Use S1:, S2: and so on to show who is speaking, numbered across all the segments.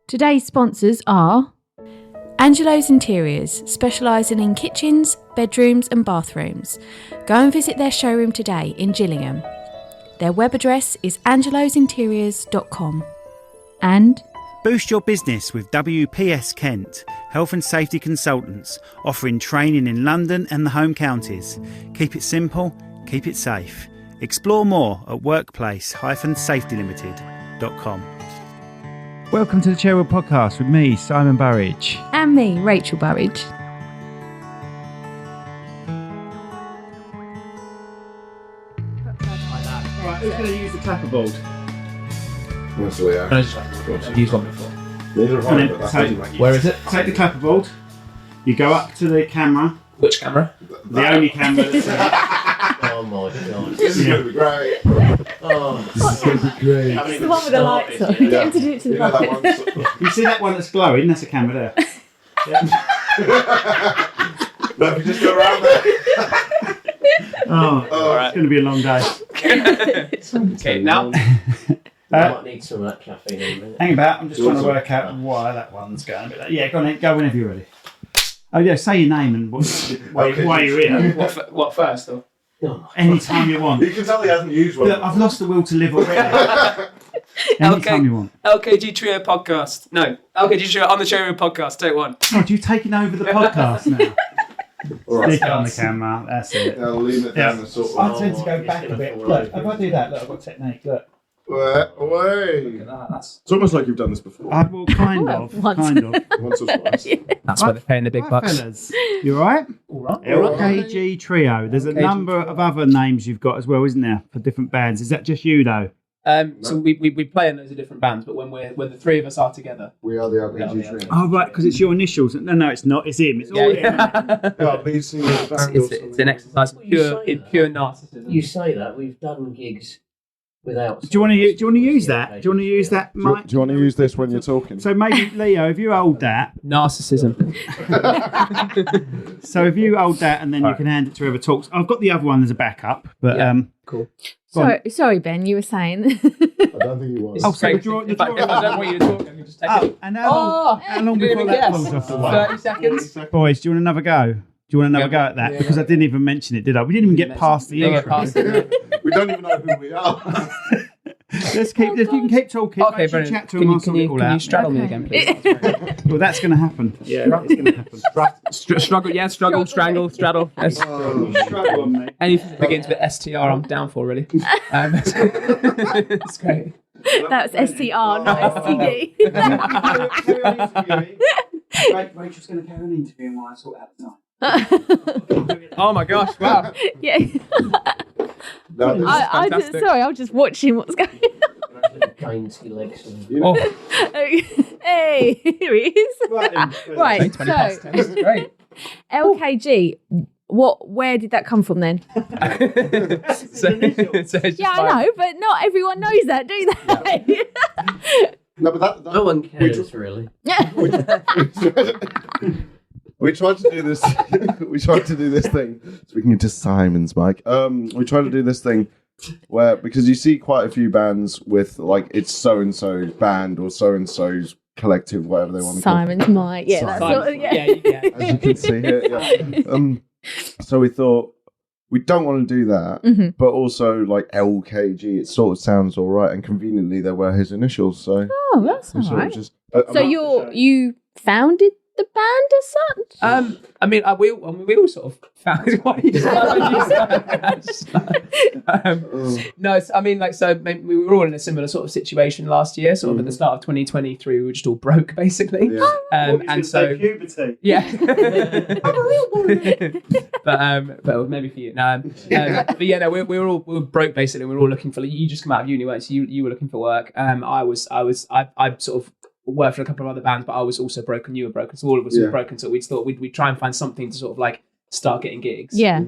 S1: Today's sponsors are Angelo's Interiors, specialising in kitchens, bedrooms and bathrooms. Go and visit their showroom today in Gillingham. Their web address is angelosinteriors.com. And
S2: boost your business with WPS Kent, Health and Safety Consultants, offering training in London and the home counties. Keep it simple, keep it safe. Explore more at workplace-safetylimited.com.
S3: Welcome to the Cherrywood Podcast with me, Simon Burridge.
S1: and me, Rachel Burridge.
S2: Right, who's going to use the clapperboard?
S4: That's Leo.
S5: I've used one before.
S4: Neither have I, but that's
S5: Where is it?
S2: Take the clapperboard. You go up to the camera.
S5: Which camera?
S2: The only camera that's there.
S6: Oh my god.
S4: This is going to be great.
S6: Oh,
S4: This is going to be great.
S1: It's the one with the lights on. Get him to do it to the
S4: You know that
S1: light.
S4: one?
S2: You see that one that's glowing? That's a camera there.
S4: No, if you just go around there.
S2: Oh,
S4: Alright.
S2: it's going to be a long day.
S5: Okay, now.
S6: I might need some of that caffeine in a minute.
S2: Hang about, I'm just trying to work out why that one's going. But yeah, go whenever you're ready. Oh yeah, say your name and why you're here.
S5: What first? Or?
S2: Anytime you want.
S4: You can tell he hasn't used one.
S2: Look, I've lost the will to live already. Anytime you want.
S5: LKG Trio Podcast. No, LKG Trio on the Cherrywood Podcast. Take one.
S2: God, you've taken over the podcast now.
S4: All right.
S2: Stick it on the camera, that's it.
S4: I'll leave it down the sort
S2: I
S4: of.
S2: tend to go back a bit. Look, if I do that, look, I've got technique, look.
S4: Away.
S5: That's
S4: It's almost like you've done this before.
S2: Well, kind of.
S1: Once.
S2: Kind of.
S4: Once or twice.
S5: where they're paying the big
S2: Right,
S5: bucks.
S2: fellas. You alright?
S5: All right.
S2: LKG Trio. There's a
S5: LKG
S2: number of other names you've got as well, isn't there, for different bands? Is that just you, though?
S5: So we play in loads of different bands, but when the three of us are together,
S4: We are the
S5: Yeah,
S4: LKG
S5: yeah.
S4: Trio.
S2: Oh, right, because it's your initials. No, it's not. It's him. It's all him.
S4: Yeah, lead singer of the band or
S5: it's
S4: something.
S5: an exercise in pure narcissism.
S6: You say that, we've done gigs without.
S2: Do you want to use that? Do you want to use that
S4: Do you
S2: mic?
S4: want to use this when you're talking?
S2: So maybe, Leo, if you hold that.
S5: Narcissism.
S2: So if you hold that and then you can hand it to whoever talks. I've got the other one as a backup, but
S5: Cool.
S1: Sorry, Ben, you were saying.
S4: I don't think he was.
S2: Oh, so
S5: Great.
S2: the
S5: If I don't want you to talk, then we just take it.
S2: and how long before that falls off the wall?
S5: 30 seconds.
S2: Boys, do you want another go? Do you want another go at that? Because I didn't even mention it, did I? We didn't even get past the intro.
S4: We don't even know who we are.
S2: Let's keep. You can keep talking.
S5: Okay,
S2: Rachel,
S5: brilliant.
S2: chat to him. I'll sort it all
S5: Can you
S2: out.
S5: straddle me again, please?
S2: Well, that's going to happen. Yeah, it's going to happen.
S5: Struggle, yeah, strangle. Yes.
S2: Struggle on me.
S5: Anything that begins with STR, I'm down for, really. It's great.
S1: That's STR, not STD.
S2: Rachel's going to carry on interviewing while I sort out the time.
S5: Oh my gosh, wow.
S1: Yeah.
S4: No, this is
S5: fantastic.
S1: Sorry, I was just watching what's going on.
S6: Dainty legs.
S5: Oh,
S1: Hey, here he is. Right,
S5: 20 past 10. This is great.
S1: LKG. Where did that come from then?
S5: So it's just
S1: Yeah, I know, but not everyone knows that, do they?
S4: No, but that
S6: No one cares, really.
S4: we tried to do this. We tried to do this thing. Speaking into Simon's mic, we tried to do this thing where, because you see quite a few bands with like it's so and so's band or so and so's collective, whatever they want to call it.
S1: Simon's mic. Yeah, that's sort of, yeah.
S5: yeah.
S4: As you can see here, yeah. So we thought we don't want to do that, but also like LKG, it sort of sounds all right, and conveniently there were his initials, so
S1: Oh, that's
S4: we
S1: all
S4: sort of
S1: right.
S4: just.
S1: So you founded the band as such?
S5: I mean, we all sort of found what you No, I mean, like, so maybe we were all in a similar sort of situation last year, sort of at the start of 2023. We were just all broke, basically.
S4: Yeah.
S5: And so,
S2: puberty.
S5: yeah. but maybe for you. No, but yeah, no, we were broke basically. We were all looking for. You just come out of uni, weren't you? You were looking for work. I sort of worked for a couple of other bands, but I was also broken. You were broken, so all of us were broken. So we thought we'd try and find something to sort of like start getting gigs.
S1: Yeah.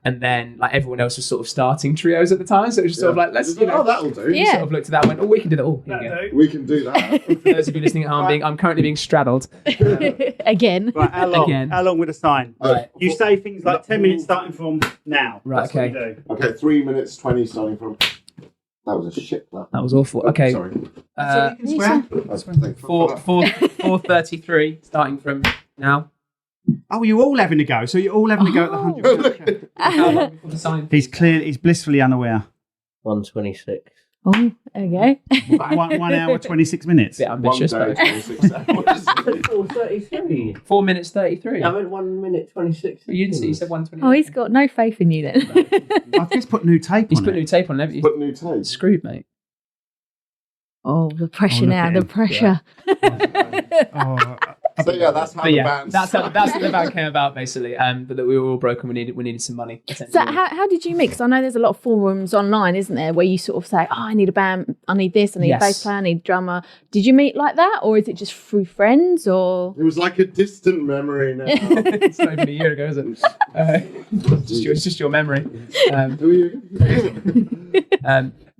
S5: And then like everyone else was sort of starting trios at the time, so it was just sort of like let's
S4: that'll do.
S1: Yeah.
S5: sort of looked at that and went, oh, we can do that. Oh, here we go.
S4: We can do that.
S5: For those of you listening at home, I'm currently being straddled.
S1: Again.
S2: Right, how long?
S5: Again.
S2: How long with a sign?
S5: Right.
S2: You say things like 10 minutes starting from now.
S5: Right,
S2: That's what
S5: okay.
S2: you do.
S4: Okay, 3 minutes 20 starting from. That was a shit clap.
S5: That was awful. Okay.
S4: Sorry.
S3: That's
S5: 4:33 starting from now.
S3: Oh, you're all having a go. So you're all having a go at the 100.
S5: How long before the sign?
S3: He's blissfully unaware.
S6: 1:26.
S1: Oh, there you go.
S3: 1 hour 26 minutes.
S5: Bit ambitious,
S4: One day,
S5: but
S4: 26 hours.
S6: 4:33.
S5: 4 minutes 33.
S6: I meant 1 minute 26.
S5: You didn't see. You said 1:20.
S1: Oh, he's got no faith in you then.
S3: I've just put new tape
S5: He's
S3: on
S5: put
S3: it.
S5: new tape on, haven't you?
S4: Put new tape.
S5: Screwed, mate.
S1: Oh, the pressure
S3: look
S1: now,
S3: at
S1: the
S3: him.
S1: pressure.
S4: So yeah, that's how
S5: But
S4: the
S5: yeah,
S4: band.
S5: that's how the band came about, basically. But that we were all broken. We needed some money.
S1: So how did you mix? I know there's a lot of forums online, isn't there, where you sort of say, I need a band, I need this, I need a bass player, I need a drummer. Did you meet like that, or is it just through friends, or?
S4: It was like a distant memory now.
S5: It's not even a year ago, is it? It's just your memory.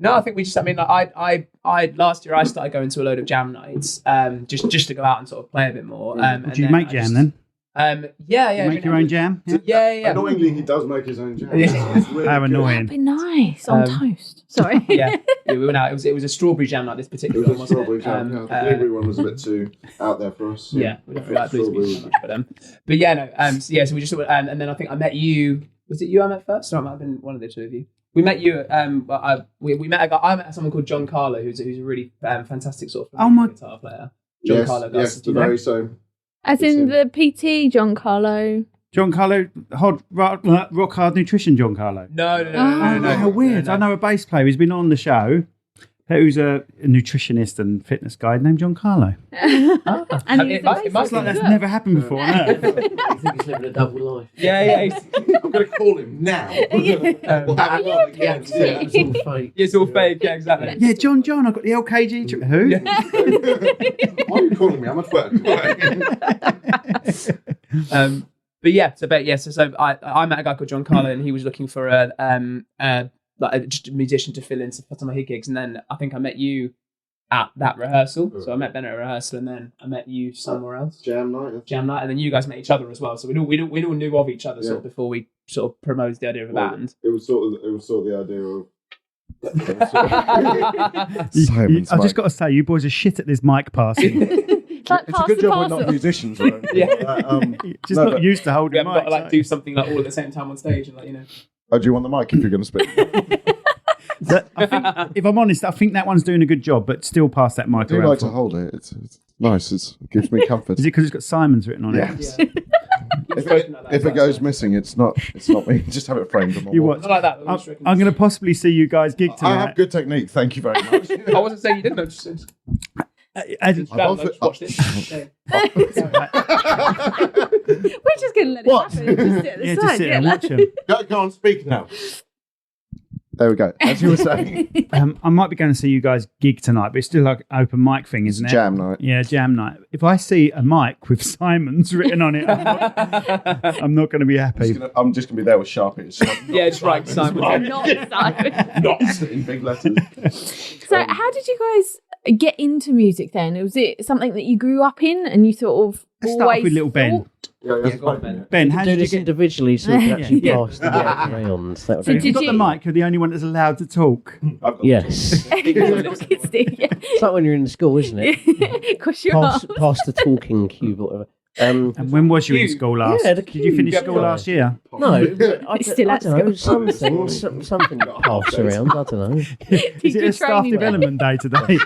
S5: No, I think we just. I mean, like, I last year I started going to a load of jam nights, just to go out and sort of play a bit more.
S3: Would you make jam then?
S5: Yeah.
S3: You make your own jam?
S5: Yeah.
S4: Annoyingly, he does make his own jam.
S5: Yeah.
S4: It's really
S3: How
S4: good.
S3: annoying.
S1: That'd be nice on toast. Sorry.
S5: yeah, we went out. It was a strawberry jam night. This
S4: It
S5: particular
S4: was
S5: one,
S4: a
S5: wasn't
S4: strawberry
S5: it?
S4: jam. The blueberry one was a bit too out there for us.
S5: Yeah, we don't like blues music so much, but yeah, no. So we just and then I think I met you. Was it you I met first? Or it might have been one of the two of you. We met you. We met a guy. I met someone called John Carlo, who's a really fantastic sort of guitar player. John Carlo.
S4: Yes, the very same.
S1: As in the PT, John Carlo.
S3: John Carlo, rock hard nutrition, John Carlo.
S5: No.
S3: How weird.
S5: No.
S3: I know a bass player who's been on the show who's a nutritionist and fitness guy named John Carlo.
S1: And he's
S5: It must
S3: It's like
S5: be.
S3: that's never happened before on Earth.
S6: I think he's living a double life.
S5: Yeah.
S4: I'm going to call him now. We'll have him on again.
S6: Yeah, it's all fake.
S5: It's all fake. Yeah, exactly.
S3: Yeah, John, I've got the LKG Trio. Who?
S4: Why are you calling me? I'm at work.
S5: But yeah, so I met a guy called John Carlo, and he was looking for just a musician to fill in some of my gigs, and then I think I met you at that rehearsal. So I met Ben at a rehearsal, and then I met you somewhere else.
S4: Jam night.
S5: And then you guys met each other as well. So we all knew of each other sort of before we sort of promoted the idea of a band.
S4: It was sort of the idea of.
S3: I've just got to say, you boys are shit at this mic passing.
S1: It's like
S4: It's a good job we're not musicians. Or anything like that.
S3: Just not used to
S5: We
S3: holding
S5: haven't got to
S3: mics.
S5: do something like all at the same time on stage, and
S4: Oh, do you want the mic if you're going to speak?
S3: I think, if I'm honest, I think that one's doing a good job, but still pass that mic
S4: I do
S3: around.
S4: like to hold it. It's nice. It gives me comfort.
S3: Is it because it's got Simon's written on it?
S4: Yes. If it goes missing, it's not me. Just have it framed on my
S3: You
S4: wall.
S3: what?
S5: Not like that.
S3: I'm going to possibly see you guys gig
S4: I
S3: tonight.
S4: have good technique. Thank you very much.
S5: I wasn't saying you didn't. I just said,
S3: As-
S5: watch this.
S1: We're just going to let it happen. Just sit at the
S3: yeah,
S1: side.
S3: just sit and watch them.
S4: Go on, speak now. There we go. As you were saying,
S3: I might be going to see you guys gig tonight, but it's still like an open mic thing, isn't it?
S4: jam night.
S3: Yeah, jam night. If I see a mic with Simon's written on it, I'm not going to be happy.
S4: I'm just going to be there with Sharpies.
S5: Yeah, it's right, Simon.
S1: Not Simon.
S4: Not in big letters.
S1: So how did you guys get into music then? Was it something that you grew up in and you sort of
S3: Let's start
S1: always
S3: off with little Ben.
S1: thought?
S4: Yeah,
S5: go on, Ben.
S3: Ben, how
S6: Do
S3: did you
S6: this
S3: get...
S6: individually so we can actually
S3: Yeah.
S6: pass the mic around. That would
S1: So
S6: be
S3: If you've got
S1: Did
S3: the
S1: you-
S3: mic, you're the only one that's allowed to talk.
S6: Yes. It's like when you're in school, isn't it?
S1: Because you're
S6: Pass the talking cube or whatever.
S3: And when was you in school last?
S6: Yeah, the
S3: Did you finish
S6: cube.
S3: school last year?
S6: No, but I
S1: Still at
S6: don't know. Something you pass around. I don't know.
S3: Is it a staff development day today?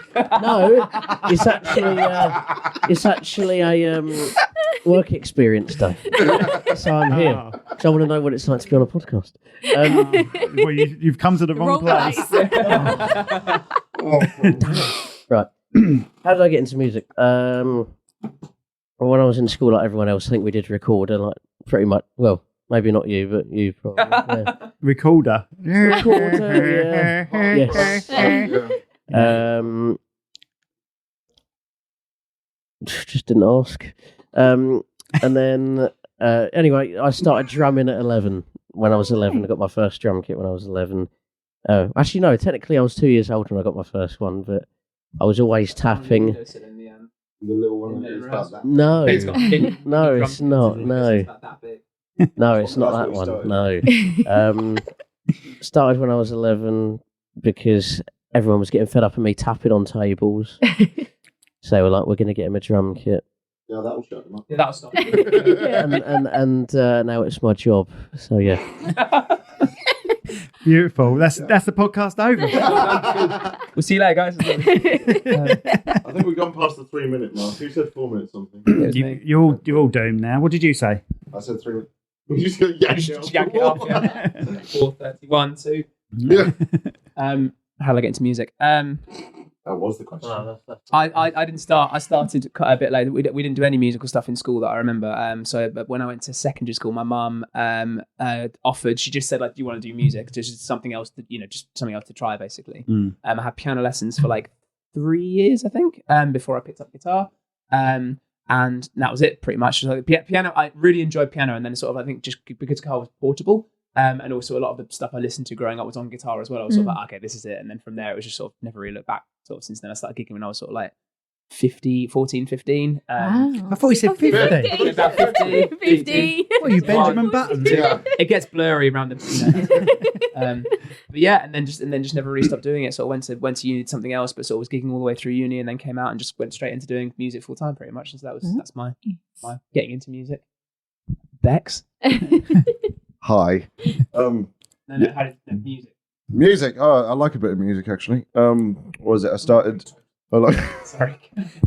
S6: No, it's actually a work experience day. So I'm here. So I want to know what it's like to be on a podcast.
S3: Well, you've come to the wrong place.
S6: Right. How did I get into music? Well, when I was in school, like everyone else, I think we did record, and like pretty much. Well, maybe not you, but you probably. Yeah.
S3: Recorder.
S6: Recorder, yeah. Yes. Just didn't ask. And then anyway, I started drumming at 11. When I was 11, I got my first drum kit when I was 11. Actually, no, technically I was 2 years old when I got my first one, but I was always tapping.
S4: The little one is about that.
S6: No,
S5: It's got a pin.
S6: no, it's not. No,
S5: It's about that big.
S6: no, it's not
S4: That's
S6: that
S4: what
S6: one. No. Started when I was 11 because everyone was getting fed up of me tapping on tables. So they were like, we're going to get him a drum kit.
S4: Yeah, that'll shut them up.
S5: Yeah, that'll stop.
S6: And now it's my job. So yeah.
S3: Beautiful. That's the podcast over.
S5: We'll see you later, guys.
S4: I think we've gone past the 3-minute mark. Who said 4 minutes something?
S3: You're all doomed now. What did you say?
S4: I said 3 minutes. You just go yank it off.
S5: Yeah. 4:31, 2.
S4: Yeah.
S5: How do I get into music?
S4: That was the question.
S5: I didn't start. I started quite a bit later. We didn't do any musical stuff in school that I remember. So but when I went to secondary school, my mum offered. She just said, like, "Do you want to do music? Just something else to, just something else to try, basically." I had piano lessons for like 3 years, I think, before I picked up guitar. And that was it, pretty much. So piano, I really enjoyed piano, and then sort of, I think, just because guitar was portable. And also a lot of the stuff I listened to growing up was on guitar as well. I was sort of like, okay, this is it. And then from there, it was just sort of never really looked back. Sort of since then, I started gigging when I was sort of like 14, 15.
S3: I thought you said 50.
S5: About 50.
S3: What are you, Benjamin Button?
S4: Yeah.
S5: It gets blurry around the. But yeah, and then just never really stopped doing it. Sort of went to uni, did something else, but sort of was gigging all the way through uni, and then came out and just went straight into doing music full time, pretty much. And so that's my getting into music. Bex.
S4: Hi.
S5: No, how did music?
S4: Music. Oh, I like a bit of music, actually. What was it? I started.
S5: Sorry.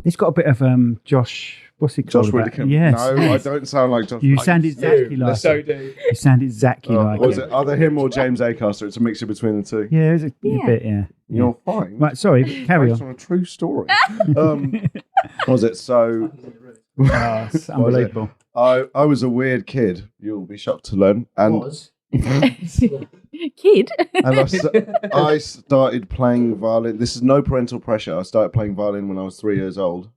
S3: It's got a bit of Josh. What's he called?
S4: Josh Whittaker.
S3: Yes.
S4: No, I don't sound like Josh.
S3: You sound exactly like.
S5: So do.
S3: You sound exactly like.
S4: Was it either him or James Acaster? It's a mixture between the two.
S3: Yeah, it's a bit. Yeah.
S4: You're fine.
S3: Right. Sorry. Carry
S4: Based
S3: on.
S4: on a true story. Was it so?
S3: Oh, it's unbelievable.
S4: I was a weird kid. You'll be shocked to learn. And
S1: Kid.
S4: and I started playing violin. This is no parental pressure. I started playing violin when I was 3 years old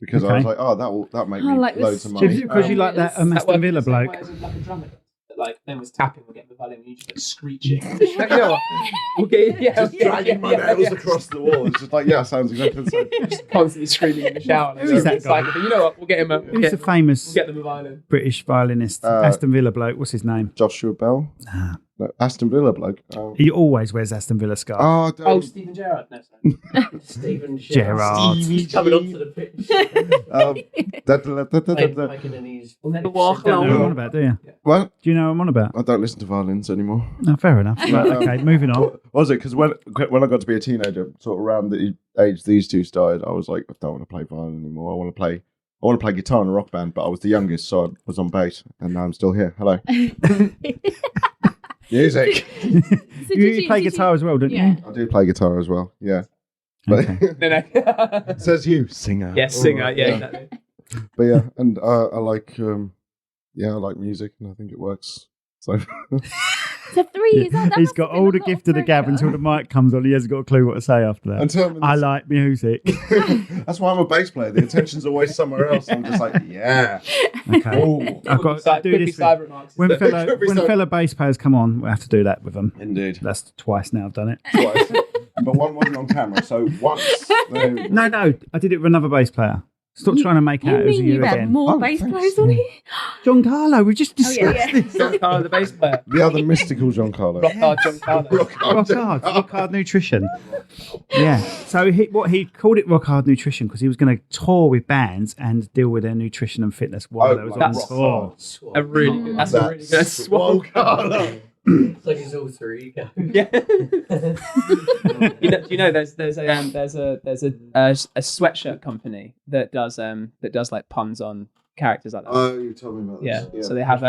S4: because I was like, that'll make me
S1: like
S4: loads
S1: this.
S4: of money.
S3: Because you like that Aston Villa bloke.
S5: Like a drummer. Like then was tapping, we'll get the violin, and you just like screeching. You know what? We'll get
S4: Just dragging my nails across the wall. It's just like, sounds exactly the same.
S5: Just constantly screaming in the shower.
S3: Who is that guy?
S5: But you know what? We'll get him a.
S3: Who's the famous
S5: We'll get them a violin.
S3: British violinist? Aston Villa bloke. What's his name?
S4: Joshua Bell.
S3: Nah.
S4: No, Aston Villa bloke.
S3: He always wears Aston Villa scarf.
S5: Oh, Stephen Gerrard. No, sorry.
S6: Stephen
S3: Gerrard.
S6: He's coming onto the pitch. Making an easy.
S3: You know what I'm on about, do you?
S4: What?
S3: Do you know what I'm on about?
S4: I don't listen to violins anymore.
S3: No, fair enough. Right, okay, moving on.
S4: What was it? Because when I got to be a teenager, sort of around the age these two started, I was like, I don't want to play violin anymore. I want to play guitar in a rock band, but I was the youngest, so I was on bass, and now I'm still here. Hello. Music.
S3: You play guitar as well, don't you?
S4: I do play guitar as well. Yeah. But
S5: No.
S4: says you, singer.
S5: Yes, singer. Yeah, exactly.
S4: But yeah, and I like I like music, and I think it works. So.
S1: So 3 years old.
S3: He's got all the gift of the gab until the mic comes on. He hasn't got a clue what to say after that. I like music.
S4: That's why I'm a bass player. The attention's always somewhere else. I'm just like, yeah.
S3: Okay.
S4: Ooh.
S3: I've got to do this. When fellow bass players come on, we have to do that with them.
S4: Indeed.
S3: That's twice now I've done it.
S4: Twice. But one wasn't on camera, so once.
S3: No, I did it with another bass player. Stop trying to make out it was you
S1: had
S3: again.
S1: more bass players on here?
S3: John Carlo, we just discussed this.
S5: John Carlo, the bass player.
S4: The other mystical John Carlo.
S5: Rock hard John Carlo.
S3: Rock hard nutrition. Yeah. So he called it rock hard nutrition because he was going to tour with bands and deal with their nutrition and fitness while they was on tour.
S5: A really good. That's a really good swole Carlo.
S6: It's like his alter ego.
S5: Yeah. you know, there's a sweatshirt company that does like puns on characters like that.
S4: Oh, you told me about this.
S5: Yeah. So they have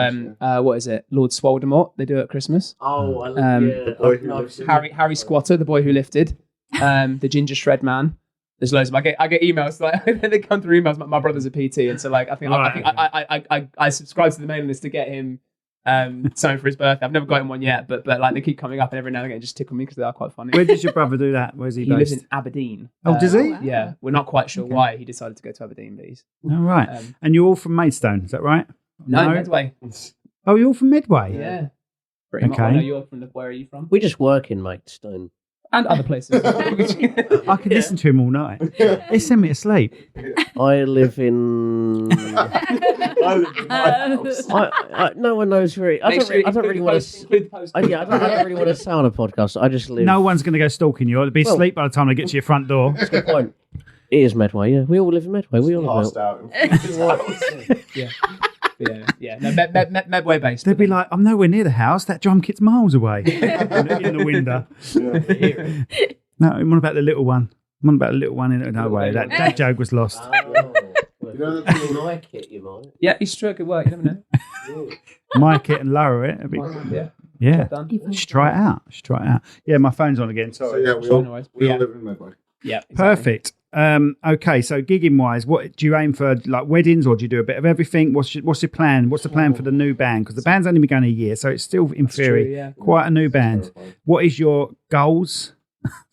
S5: what is it? Lord Swoldemort. They do it at Christmas.
S6: Oh, I love
S5: Harry Squatter, the boy who lifted. The Ginger Shred Man. There's loads of I get emails like they come through emails. My brother's a PT, and so like I subscribe to the mailing list to get him something for his birthday. I've never got him one yet, but like they keep coming up, and every now and again just tickle me because they are quite funny.
S3: Where does your brother do that? Where's he based?
S5: He lives in Aberdeen.
S3: Oh, does he?
S5: Yeah, we're not quite sure why he decided to go to Aberdeen, but he's
S3: all right. And you're all from Maidstone, is that right?
S5: No, Medway.
S3: Oh, you're all from Medway.
S5: Yeah. Pretty much.
S3: Okay.
S5: I know you're from where are you from?
S6: We just work in Maidstone.
S5: and other places.
S3: I could listen to him all night. He sent me to sleep.
S6: I live in. No one knows where. I don't really want to. I don't really want to sound a podcast. I just live.
S3: No one's going to go stalking you. It'll be asleep by the time they get to your front door.
S6: That's a good point. It is Medway. Yeah, we all live in Medway. We all
S4: Passed
S6: live.
S5: Yeah. No, Medway based.
S3: They'd be like, I'm nowhere near the house. That drum kit's miles away in the window. No, I'm on about the little one. I'm on about the little one in no way. That joke was lost.
S6: You know the little Nike kit you might.
S5: Yeah, he's sure good work. You never know.
S3: Mic it and lower it. Yeah.
S5: Done.
S3: Just try it out. Yeah, my phone's on again.
S4: So
S3: Sorry.
S4: yeah, we all live in Medway.
S5: Yeah. Exactly.
S3: Perfect. Okay, so gigging wise, what do you aim for? Like weddings, or do you do a bit of everything? What's your plan? What's the plan for the new band? Because the band's only been going a year, so it's still in theory quite a new band. What is your goals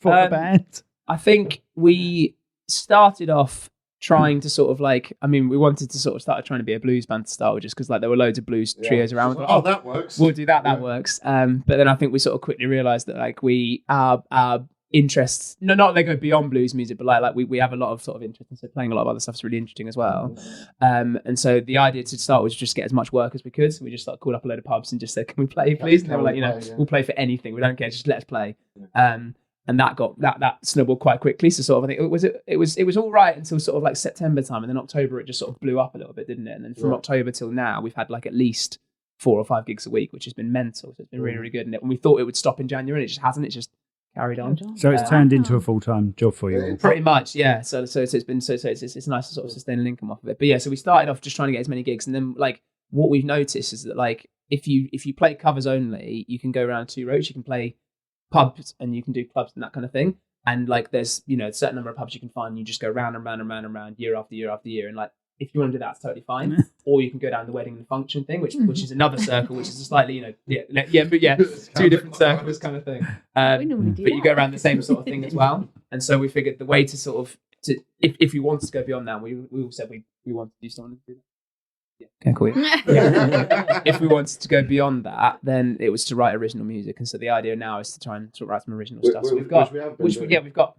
S3: for the band?
S5: I think we started off trying to sort of we wanted to sort of start trying to be a blues band to start with, just because there were loads of blues trios around.
S4: That works.
S5: We'll do that. That works. But then I think we sort of quickly realised that our interests, not that they go beyond blues music, but we have a lot of sort of interest, and so playing a lot of other stuff is really interesting as well. And so the idea to start was just get as much work as we could. So we just called up a load of pubs and just said, "Can we play, please?" And they were like, "We'll play for anything. We don't care. Just let us play." And that got that snowballed quite quickly. So sort of I think it was all right until sort of September time, and then October it just sort of blew up a little bit, didn't it? And then from October till now, we've had at least 4 or 5 gigs a week, which has been mental. So it's been really, really good. And we thought it would stop in January, and it just hasn't. It's just carried on.
S3: So it's turned into a full-time job for you.
S5: Pretty much, yeah. So it's been it's nice to sort of sustain an income off of it. But yeah, so we started off just trying to get as many gigs, and then what we've noticed is that if you play covers only, you can go around 2 routes. You can play pubs and you can do clubs and that kind of thing. And there's a certain number of pubs you can find. And you just go round and round and round and round year after year after year. And if you want to do that, it's totally fine. Or you can go down the wedding and function thing, which is another circle, which is a slightly 2 different circles kind of thing. But you go around the same sort of thing as well. And so we figured the way to sort of if we wanted to go beyond that, we all said we wanted to do something to do that. Can I call you? If we wanted to go beyond that, then it was to write original music, and so the idea now is to try and sort of write some original stuff. So we've got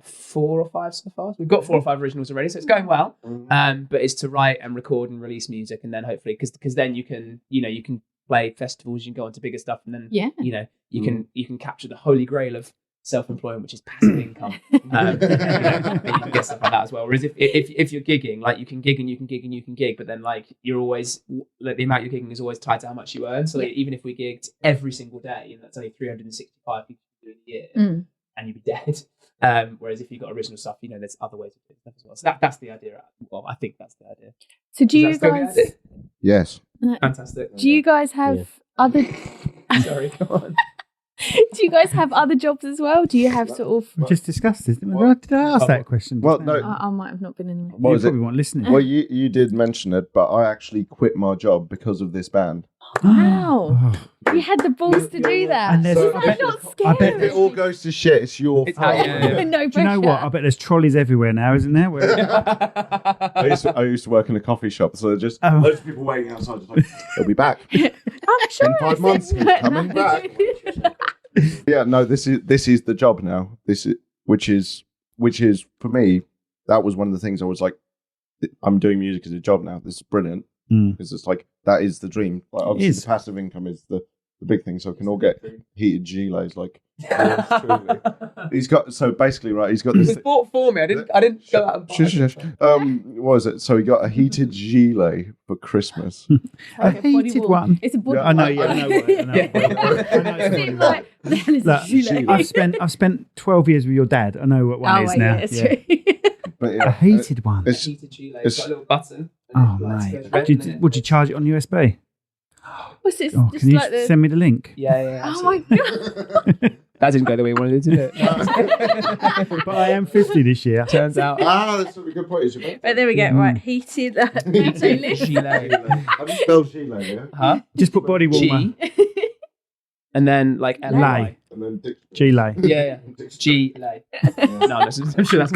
S5: 4 or 5 so far. So we've got 4 or 5 originals already, so it's going well. But it's to write and record and release music, and then hopefully, because then you can play festivals, you can go on to bigger stuff, and then you can capture the holy grail of self-employment, which is passive income, and you can get stuff like that as well. Whereas if you're gigging, you can gig and you can gig and you can gig, but then you're always the amount you're gigging is always tied to how much you earn. So even if we gigged every single day, and that's only 365 people do in a year, and you'd be dead. Whereas if you've got original stuff, there's other ways of doing stuff as well. So that's the idea. Well, I think that's the idea.
S1: So do you guys?
S4: Yes.
S5: Fantastic.
S1: Do you guys have other?
S5: Sorry, go on.
S1: Do you guys have other jobs as well? Do you have sort of?
S3: We just discussed this. Did I ask that question?
S4: Well, no.
S1: I might have not been in the room.
S3: You probably weren't listening.
S4: Well, you did mention it, but I actually quit my job because of this band.
S1: Wow. You had the balls to do that.
S3: And
S1: Is that not scary?
S3: I bet
S4: If it all goes to shit, it's your fault.
S1: No pressure.
S3: Do you know what? I bet there's trolleys everywhere now, isn't there?
S4: I used to work in a coffee shop, so just loads of people waiting outside. Just he'll be back.
S1: I'm sure
S4: In 5 months, he's coming back. Yeah, no, this is the job now. Which is for me, that was one of the things I was like, I'm doing music as a job now. This is brilliant because it's that is the dream. Obviously, the passive income is the big thing, so we can all get heated gilets. He's got he's got this.
S5: It was bought for me. I didn't go out and buy it.
S4: What was it? So he got a heated gilet for Christmas.
S3: A heated one.
S1: It's a body.
S3: I know. I know. I've spent 12 years with your dad. I know what one is now.
S1: It's true.
S4: But
S3: a heated one.
S5: A heated gilet. It's got a little button.
S3: Oh mate, would you charge it on USB?
S1: What's this?
S3: Can you send me the link?
S5: Yeah.
S1: Oh my god.
S5: That didn't go the way we wanted it to do it.
S3: But I am 50 this year.
S5: Turns out.
S4: That's a good point.
S1: Right, there we go. Right, heated.
S5: Gilet.
S4: How do you spell gilet? Yeah.
S5: Huh?
S3: Just put body warmer.
S5: And then
S3: lay.
S4: And then
S3: Gilet.
S5: Yeah. Gilet. No, I'm sure that's.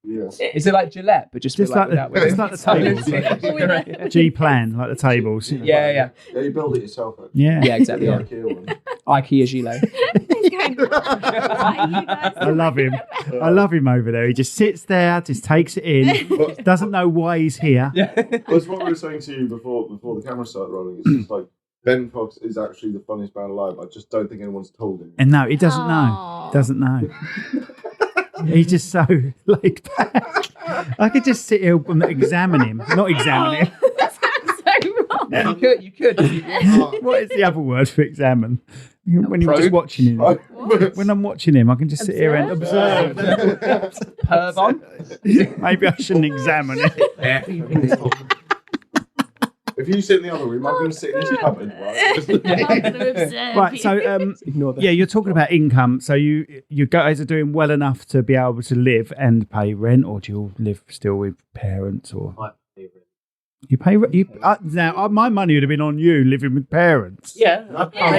S4: Yes.
S5: Is it like Gillette, but just
S3: like
S5: that way?
S3: It's like the tables. G-plan, like the tables.
S5: Yeah.
S4: Yeah, you build it yourself.
S3: Yeah.
S5: Yeah, exactly.
S4: IKEA one.
S5: IKEA gilet.
S3: I love him. I love him over there. He just sits there, just takes it in, doesn't know why he's here.
S4: That's what we were saying to you before the camera started rolling. It's just like Ben Fox is actually the funniest man alive. I just don't think anyone's told him.
S3: And no, he doesn't know. Doesn't know. He's just so laid back. I could just sit here and examine him. Not examine him.
S1: That sounds so wrong.
S5: You could.
S3: What is the other word for examine? When you're just watching him. When I'm watching him, I can just sit here and observe.
S5: Perv on.
S3: Maybe I shouldn't examine it.
S4: If you sit in the other room, I'm going to sit in this cupboard. Right?
S3: Right, so you're talking about income. So you guys are doing well enough to be able to live and pay rent, or do you live still with parents? Or you pay rent? Now my money would have been on you living with parents.
S6: Yeah,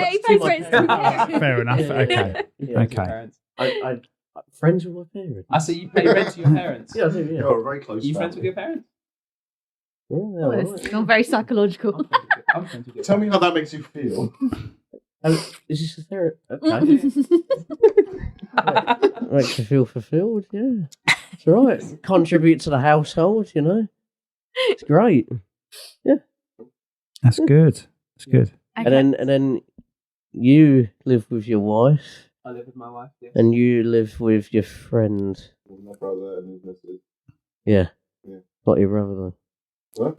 S1: he pays rent.
S3: Fair enough. Okay. Okay.
S6: I'm friends with my parents.
S5: I say you pay rent to your parents.
S6: Yeah, I do. Yeah.
S4: You're very close.
S5: Are you
S4: family.
S5: friends with your parents?
S6: Yeah,
S1: It's gone very psychological.
S5: I'm friends with your
S4: Tell me how that makes you feel.
S6: is this a therapy? Okay. Makes you feel fulfilled. Yeah, it's all right. Contribute to the household. You know, it's great.
S3: That's good. That's good.
S1: Okay.
S6: And then you live with your wife,
S5: I live with my wife. Yeah.
S6: and you live with your friend.
S4: My brother and his missus.
S6: Yeah,
S4: Yeah.
S6: Not your brother though.
S4: What?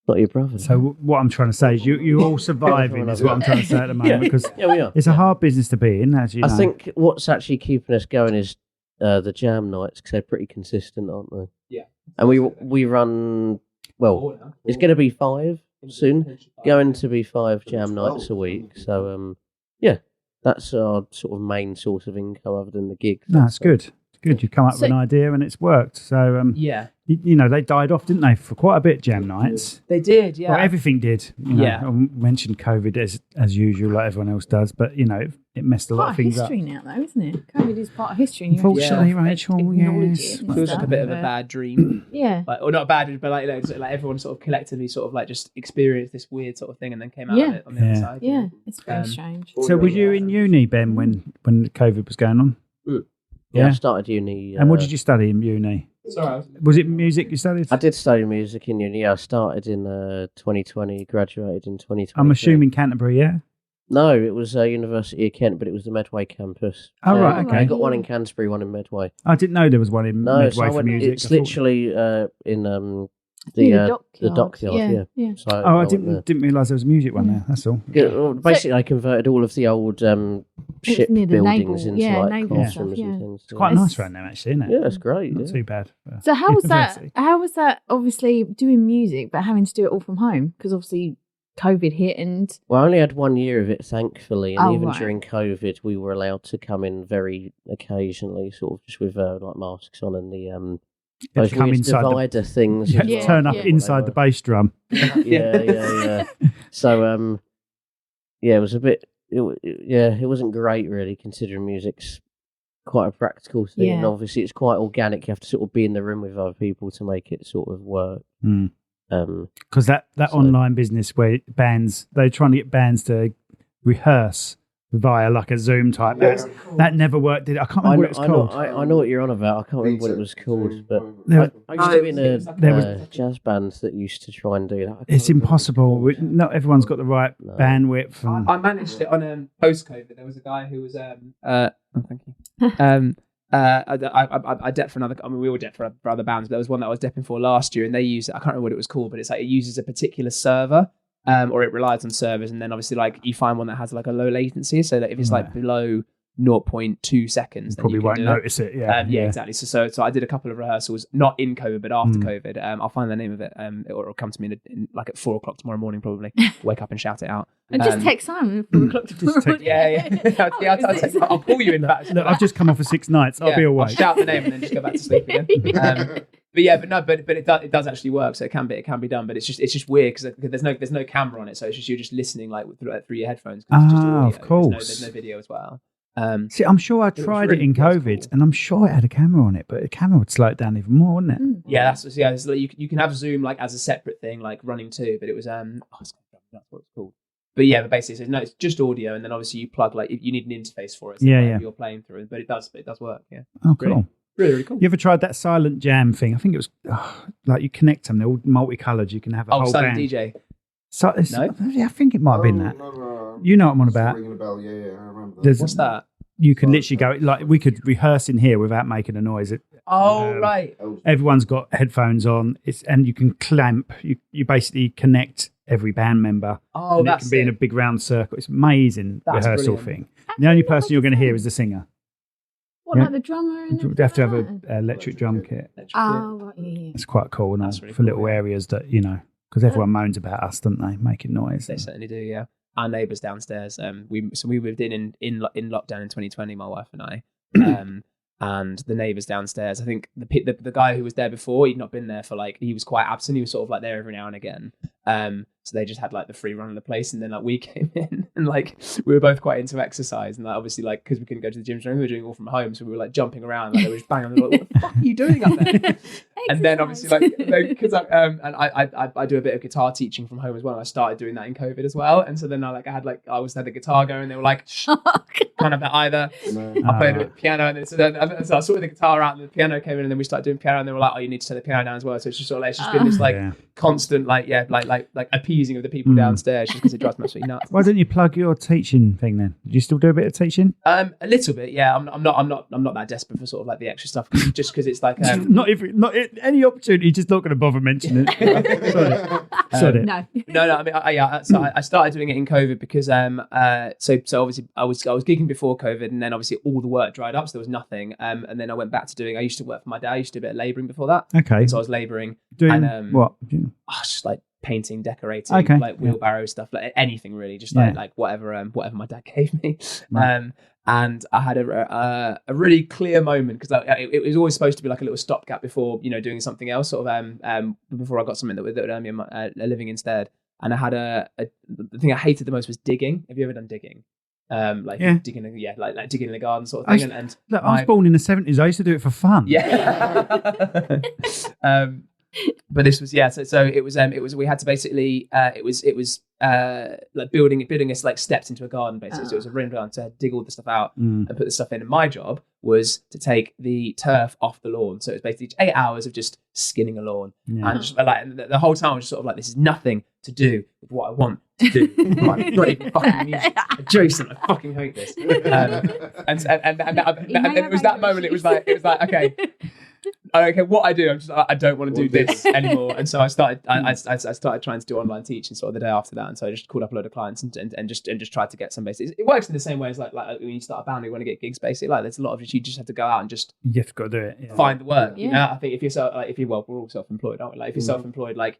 S6: Not your brother.
S3: So what I'm trying to say is you're all surviving is what I'm trying to say at the moment, because
S6: yeah, we are.
S3: it's a hard business to be in, as you know.
S6: I think what's actually keeping us going is the jam nights, because they're pretty consistent, aren't they?
S5: Yeah.
S6: And we run, well, it's going to be 5 soon, going to be 5 jam nights a week. So, that's our sort of main source of income other than the gigs.
S3: No, it's good. It's good. You've come up with an idea and it's worked. So,
S5: Yeah.
S3: you know, they died off, didn't they, for quite a bit, jam nights.
S5: They did, yeah.
S3: Well, everything did. You know,
S5: Yeah.
S3: I mentioned COVID as usual, like everyone else does, but, you know, it messed a lot of things up.
S1: history now, though, isn't it? COVID is part of history. And you
S3: Unfortunately,
S1: have to
S3: Rachel,
S1: acknowledge
S3: yes.
S1: it and
S5: Feels like
S1: stuff,
S5: a bit of a
S1: but-
S5: bad dream.
S1: Yeah.
S5: Like, or not a bad dream, but like, it's like everyone sort of collectively sort of like just experienced this weird sort of thing and then came out of it on the other side.
S1: Yeah, it's very
S5: Um,
S1: strange.
S3: So were you in uni, Ben, when COVID was going on?
S6: Yeah, I started uni.
S3: And what did you study in uni?
S5: Sorry.
S3: Was it music you studied?
S6: I did study music in uni. I started in 2020, graduated in 2020.
S3: I'm assuming Canterbury, yeah?
S6: No, it was University of Kent, but it was the Medway campus.
S3: Oh, right, okay.
S6: I got one in Canterbury, one in Medway.
S3: I didn't know there was one in
S6: No,
S3: Medway
S6: so I
S3: for
S6: went,
S3: music.
S6: it's
S3: I thought-
S6: literally in
S1: The
S6: the dockyard. Yeah. So
S3: Oh, I
S6: went there.
S3: didn't realise there was a music one there. That's all.
S6: Yeah, well, basically, I converted all of the old ship
S1: near the
S6: buildings
S1: naval-
S6: into
S1: yeah,
S6: like
S1: naval
S6: classrooms
S1: stuff,
S6: and
S1: yeah.
S6: things.
S3: It's quite
S1: It's-
S3: nice around there, actually, isn't it?
S6: Yeah, it's great.
S3: Not
S6: Yeah.
S3: too bad. for
S1: So how was that?
S3: university.
S1: How was that? Obviously doing music, but having to do it all from home because obviously COVID hit and
S6: Well, I only had 1 year of it, thankfully, and
S1: Oh,
S6: even
S1: right.
S6: during COVID, we were allowed to come in very occasionally, sort of just with like masks on and the
S3: You had
S6: those
S3: to come
S6: weird
S3: inside the,
S6: divider things.
S3: you had to
S1: Yeah,
S3: turn up
S1: yeah.
S3: inside the bass drum.
S6: Yeah. So it was a bit. It wasn't great really, considering music's quite a practical thing. And
S1: Yeah.
S6: obviously, it's quite organic. You have to sort of be in the room with other people to make it sort of work.
S3: Because that
S6: So-
S3: online business where they're trying to get bands to rehearse via like a Zoom type. That never worked, did it? I can't remember what it's called.
S6: I know what you're on about. I can't remember what it was called, but
S3: There-
S6: I used to be in
S3: there was-
S6: a jazz band that used to try and do that. I can't
S3: It's
S6: remember what
S3: impossible.
S6: called.
S3: Not everyone's got the right
S6: No.
S3: bandwidth. And,
S5: I managed it on post-COVID. There was a guy who was thank you. I depped for another. I mean, we all depped for other bands, but there was one that I was depping for last year, and they used. I can't remember what it was called, but it's like it uses a particular server, or it relies on servers, and then obviously like you find one that has like a low latency, so that if it's like below 0.2 seconds, then
S3: probably
S5: you can
S3: won't
S5: do it.
S3: notice it. Yeah,
S5: Yeah, exactly. So I did a couple of rehearsals, not in COVID, but after COVID. I'll find the name of it. It'll come to me in like at 4 o'clock tomorrow morning, probably. Wake up and shout it out.
S1: and just text Simon at 4 o'clock tomorrow.
S3: text-
S5: Yeah. I'll call you in fact.
S3: Look, I've just come off for 6 nights. I'll be
S5: I'll
S3: awake.
S5: shout the name and then just go back to sleep again. But it does actually work. So it can be done. But it's just weird because there's no camera on it, so it's just you're just listening like through your headphones. 'Cause it's just audio.
S3: Of course.
S5: There's no video as well.
S3: See, I'm sure I
S5: was
S3: tried
S5: really
S3: it in
S5: cool.
S3: COVID, and I'm sure it had a camera on it, but the camera would slow it down even more, wouldn't it?
S5: Yeah, it's like you can have Zoom like as a separate thing, like running too. But it was that's what it's called. But yeah, but basically, so no, it's just audio, and then obviously you plug like you need an interface for it. So you're playing through, but it does work. Yeah.
S3: Oh, cool.
S5: Really cool.
S3: You ever tried that silent jam thing? I think it was like you connect them; they're all multicoloured. You can have a whole
S5: silent
S3: band.
S5: DJ.
S3: So yeah, I think it might have been that.
S4: No.
S3: You know what I'm on about?
S4: Ringing a bell. Yeah, I remember that.
S5: What's that?
S3: You could literally go like we could rehearse in here without making a noise.
S5: Right.
S3: Everyone's got headphones on. And you can clamp. You basically connect every band member.
S5: Oh,
S3: and
S5: that's
S3: it can be in a big round circle. It's amazing rehearsal thing. The only person you're going to hear is the singer.
S1: What, like the drummer?
S3: You have to have an electric drum kit.
S1: Oh, right, yeah.
S3: It's quite cool and all,
S5: really
S3: for
S5: cool,
S3: little areas that because everyone moans about us, don't they, making noise?
S5: They certainly do. Yeah. Our neighbours downstairs. We moved in lockdown in 2020. My wife and I. And the neighbours downstairs, I think the guy who was there before, he'd not been there for he was quite absent. He was sort of like there every now and again. So they just had like the free run of the place, and then like we came in and like we were both quite into exercise, and like obviously like because we couldn't go to the gym, so we were doing it all from home, so we were like jumping around, like they were just banging on the door, what the fuck are you doing up there? And then obviously like because I do a bit of guitar teaching from home as well, and I started doing that in COVID as well, and so then I had the guitar going, and they were like, shh, can't have that either. I played a bit of piano, and then so I sorted the guitar out, and the piano came in, and then we started doing piano, and they were like, oh, you need to set the piano down as well. So it's just sort of it's just been this constant like appeasing of the people downstairs, just because it drives me absolutely nuts.
S3: Why don't you plug your teaching thing then? Do you still do a bit of teaching?
S5: A little bit, yeah. I'm not that desperate for sort of like the extra stuff, just because it's like
S3: not any opportunity, just not going to bother mentioning it. Sorry.
S5: No. I mean, so I started doing it in COVID because so obviously I was gigging before COVID, and then obviously all the work dried up, so there was nothing. And then I went back to doing. I used to work for my dad. I used to do a bit of labouring before that.
S3: Okay.
S5: So I was labouring.
S3: Doing what?
S5: Just like painting, decorating, like wheelbarrow stuff, like anything really, just like whatever my dad gave me. Right. And I had a really clear moment because it was always supposed to be like a little stopgap before doing something else, sort of before I got something that would earn me a living instead. And I had the thing I hated the most was digging. Have you ever done digging? Digging, like digging in the garden sort of thing. I was
S3: born in the 70s. I used to do it for fun.
S5: Yeah. But this was so it was we had to basically it was like building us like steps into a garden basically. So it was a rain garden to dig all the stuff out and put the stuff in. And my job was to take the turf off the lawn. So it was basically 8 hours of just skinning a lawn. And just like the whole time I was just sort of like, this is nothing to do with what I want to do. Like, not even fucking music adjacent. I fucking hate this. And it was that moment. It was like okay. What I do, I'm just I don't want to do this anymore, and so I started trying to do online teaching sort of the day after that, and so I just called up a load of clients and just tried to get some basics. It works in the same way as like when you start a band, you want to get gigs. Basically, like there's a lot of you just have to go out and just
S3: you've got to do it,
S5: find the work. I think if you're we're all self-employed, aren't we? Like if you're self-employed, like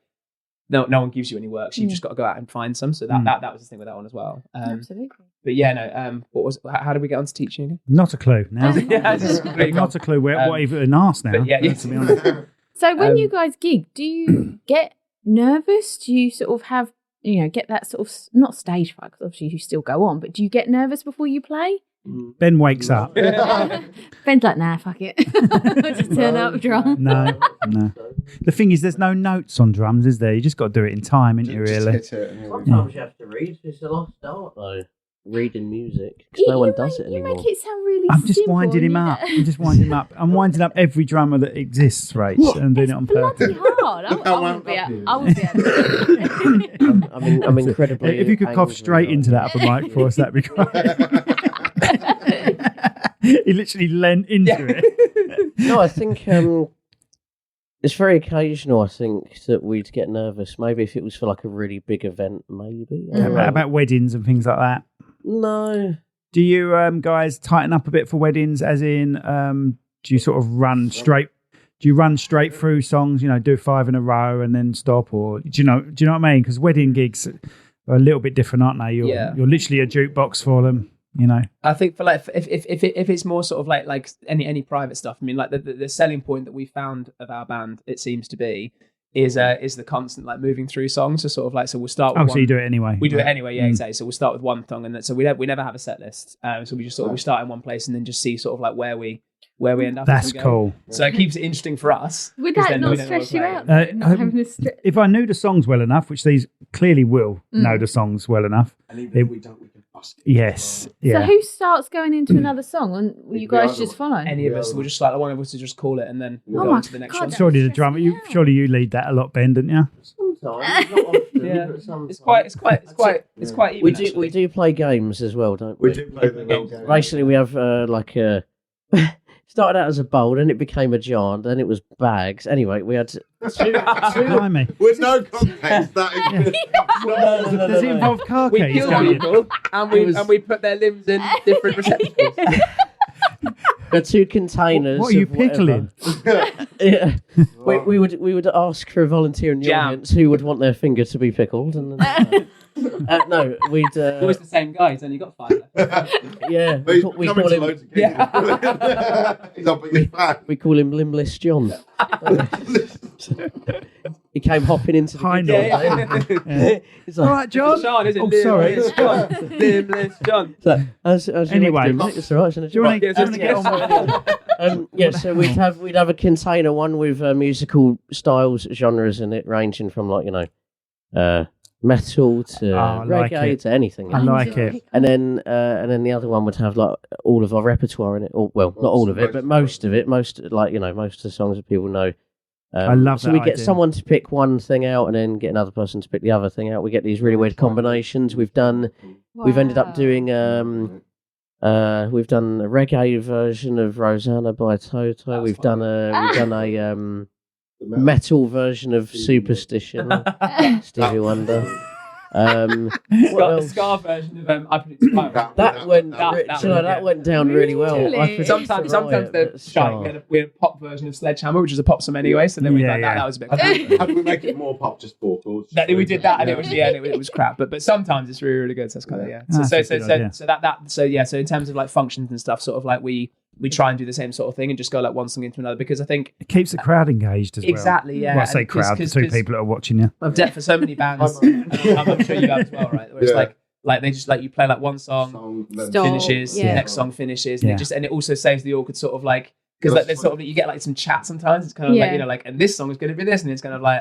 S5: no one gives you any work, so you've just got to go out and find some. So that was the thing with that one as well.
S1: Absolutely.
S5: But how did we get onto teaching again?
S3: Not a clue now.
S5: Not
S3: a clue what even asked now. To be honest.
S1: So when you guys gig, do you get nervous? Do you sort of have get that sort of not stage fright, because obviously you still go on, but do you get nervous before you play?
S3: Ben wakes up.
S1: Ben's like, nah, fuck it. Just turn up drum.
S3: No. The thing is, there's no notes on drums, is there? You just got to do it in time, ain't you, really?
S6: Sometimes you have to read. It's a lost art, though. Reading music, because no one does it anymore.
S1: You make it sound really
S3: I'm just
S1: simple,
S3: winding him up. I'm winding up every drummer that exists, right? And doing it on purpose.
S1: Bloody hard. I wouldn't be able to do it.
S6: I'm incredibly.
S3: If you could cough straight into that upper mic for us, that'd be great. He literally leant into it.
S6: No, I think it's very occasional, I think, that we'd get nervous. Maybe if it was for like a really big event, maybe.
S3: About weddings and things like that.
S6: No.
S3: Do you guys tighten up a bit for weddings? As in, do you sort of run straight? Do you run straight through songs? Do 5 in a row and then stop, or do you know what I mean? Because wedding gigs are a little bit different, aren't they? You're literally a jukebox for them.
S5: I think for like if it's more sort of like any private stuff. I mean, like the selling point that we found of our band, it seems to be, is the constant like moving through songs. So sort of like, so we'll start with
S3: so you do it anyway.
S5: We do it anyway, exactly. So we'll start with one song, and so we never have a set list. So we just we start in one place and then just see sort of like where we where we end up.
S3: That's cool.
S5: So it keeps it interesting for us.
S1: Would
S5: 'cause
S1: that
S5: then
S1: not
S5: we don't know what
S1: stress you
S5: we're
S1: out?
S5: playing.
S1: Not having to
S3: If I knew the songs well enough, which these clearly will know the songs well enough.
S4: And even if we don't, we can bust it.
S3: Yes. Yeah.
S1: So who starts going into another song and you guys just follow?
S5: Any of us, we'll just like one of us to just call it and then we'll
S1: Oh
S5: go
S1: my
S5: on to the next
S1: God,
S5: one.
S3: Surely the drummer. Surely you lead that a lot, Ben, didn't you?
S6: Sometimes, not often,
S5: Yeah,
S6: but sometimes.
S5: it's quite even.
S6: We do
S5: actually.
S6: play games as well, don't we?
S4: We do play the little game.
S6: Basically, we have like a. Started out as a bowl, then it became a jar, then it was bags. Anyway, we had two.
S3: Blimey.
S4: With no context, that is
S3: Does it involve car
S5: We
S3: keys?
S5: kill
S3: going?
S5: people and we put their limbs in different receptacles.
S6: There are two containers.
S3: What are you
S6: of whatever.
S3: pickling?
S6: Yeah. we would ask for a volunteer in the
S5: Jam.
S6: audience who would want their finger to be pickled, and no, we'd
S5: Always the same guy. He's only got 5 left.
S6: yeah,
S4: But he's
S6: we
S4: coming
S6: call
S4: to
S6: him
S4: loads of gigs. He's up at his back.
S6: we call him Limbless John. He came hopping into the
S3: Kind
S6: gig
S3: of.
S6: one day.
S3: Yeah.
S6: He's like,
S3: All right, John.
S5: Sean, is it?
S3: Oh, sorry.
S5: Limbless John. Limbless John.
S6: so, how's your
S3: Anyway,
S6: leg doing, mate? It's all right, isn't it?
S3: Do you want
S5: Yeah,
S3: to
S5: just
S3: get on with it?
S6: Yeah, so we'd have a container, one with musical styles, genres in it, ranging from metal to
S3: I like
S6: reggae
S3: it.
S6: to anything.
S3: I like it.
S6: And then the other one would have like all of our repertoire in it. Or, well, not all of it, but most of it. Most of the songs that people know.
S3: I love
S6: so
S3: that
S6: we get
S3: idea.
S6: someone to pick one thing out, and then get another person to pick the other thing out. We get these really weird combinations. We've ended up doing we've done a reggae version of Rosanna by Toto. We've done a metal version of Superstition, Stevie Wonder.
S5: Scar version of I Put It to Fire.
S6: That went
S5: that
S6: went down really well.
S1: Really?
S6: I predicted
S5: Sometimes
S6: riot
S5: they're
S6: at
S5: shy.
S6: Scar.
S5: We had a pop version of Sledgehammer, which was a pop song anyway. So then we
S3: Yeah,
S5: like
S3: yeah.
S5: that was a bit.
S4: How do we make it more pop? Just 4 chords.
S5: We did that, and it was it was crap. But sometimes it's really really good. So that's kind of
S3: That's a good idea.
S5: So in terms of like functions and stuff, sort of like we try and do the same sort of thing and just go like one song into another, because I think
S3: It keeps the crowd engaged as well.
S5: exactly yeah.
S3: Well, I say
S5: and
S3: crowd, the two people that are watching you.
S5: I've done for so many bands. I'm sure you have as well, right? Where it's
S4: Yeah.
S5: like they just like you play like one song,
S1: Stop.
S5: finishes,
S1: Yeah.
S5: next song finishes,
S3: Yeah.
S5: and it also saves the awkward sort of like, because like there's sort of you get like some chat sometimes. It's kind of
S1: Yeah.
S5: like and this song is going to be this, and it's kind of like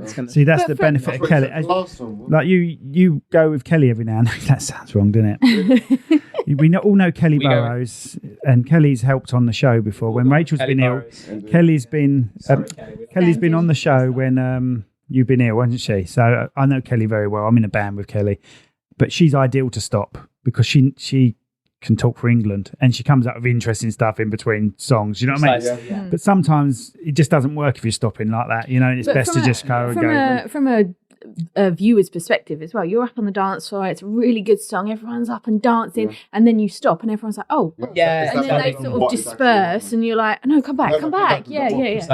S5: it's going to.
S3: See, that's
S1: But
S3: the
S1: for-
S3: benefit of Kelly. Like you go with Kelly every now and then. That sounds wrong, doesn't it? We all know Kelly
S5: We go-
S3: Burrows, and Kelly's helped on the show before. When Rachel's been ill, Kelly's been Kelly's been on the show when you've been ill, hasn't she? So I know Kelly very well. I'm in a band with Kelly, but she's ideal to stop because she can talk for England and she comes up with interesting stuff in between songs. You know what I mean?
S5: Yeah.
S3: But sometimes it just doesn't work if you're stopping like that. You know, and it's
S1: But
S3: best
S1: from
S3: to just go and
S1: from
S3: go.
S1: from a viewer's perspective as well. You're up on the dance floor. It's a really good song. Everyone's up and dancing, and then you stop, and everyone's like, "Oh."
S5: Yeah,
S1: And then they sort of disperse, and you're like, "No, come back, come back." Yeah.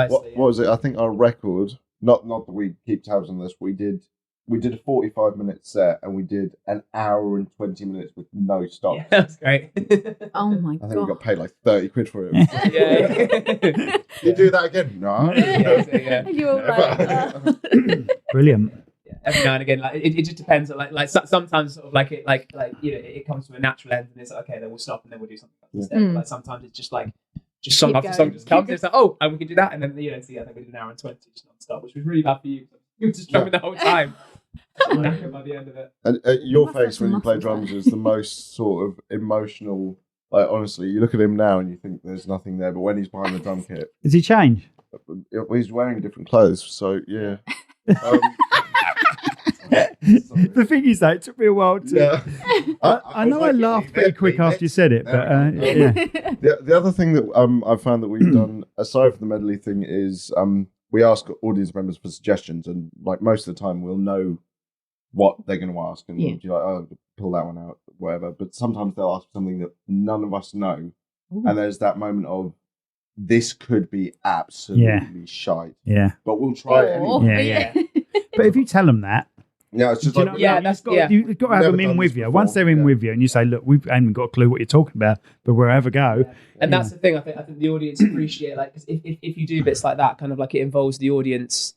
S4: What was it? I think our record, not that we keep tabs on this, we did a 45-minute set and we did an hour and 20 minutes with no stop.
S5: Yeah, that's great.
S1: Oh my
S4: I think we
S1: god.
S4: got paid like 30 quid for it.
S5: yeah.
S4: You do that again? No.
S5: Yeah.
S1: You're like,
S3: Brilliant.
S5: Every now and again, like it just depends. Sometimes sort of like it comes to a natural end, and it's like, okay, then we'll stop and then we'll do something else instead.
S1: Mm.
S5: Like sometimes it's just like song
S1: Keep
S5: after song
S1: going.
S5: just comes. And it's like, oh, and we can do that, and then I think we did an hour and 20 just non-stop, which was really bad for you. You were just drumming the whole time. Knackered by the end of it.
S4: And your
S1: Must have
S4: face
S1: some
S4: when you play
S1: muscles
S4: drums
S1: there.
S4: is the most sort of emotional. Like honestly, you look at him now and you think there's nothing there, but when he's behind the drum kit,
S3: Has he changed?
S4: he's wearing different clothes. So yeah.
S3: The thing is, though, it took me a while to.
S4: Yeah.
S3: I know I laughed pretty quick after you said it, but yeah.
S4: The other thing that I've found that we've done, aside from the medley thing, is we ask audience members for suggestions, and like most of the time we'll know what they're going to ask, and
S1: Yeah.
S4: we'll be like, oh, pull that one out, whatever. But sometimes they'll ask something that none of us know,
S1: Ooh.
S4: and there's that moment of this could be absolutely shite,
S3: Yeah.
S4: but we'll try it anyway.
S3: Yeah. But if you tell them that,
S4: Yeah, it's just
S3: do you
S4: like
S3: know,
S5: Yeah, that's-
S3: you've got to have
S4: Never
S3: them in
S4: done
S3: with
S4: this
S3: you.
S4: before,
S3: Once they're in
S4: yeah.
S3: with you, and you say, "Look, we haven't got a clue what you're talking about, but wherever go."
S5: And that's the thing. I think the audience appreciate like, because if you do bits like that, kind of like it involves the audience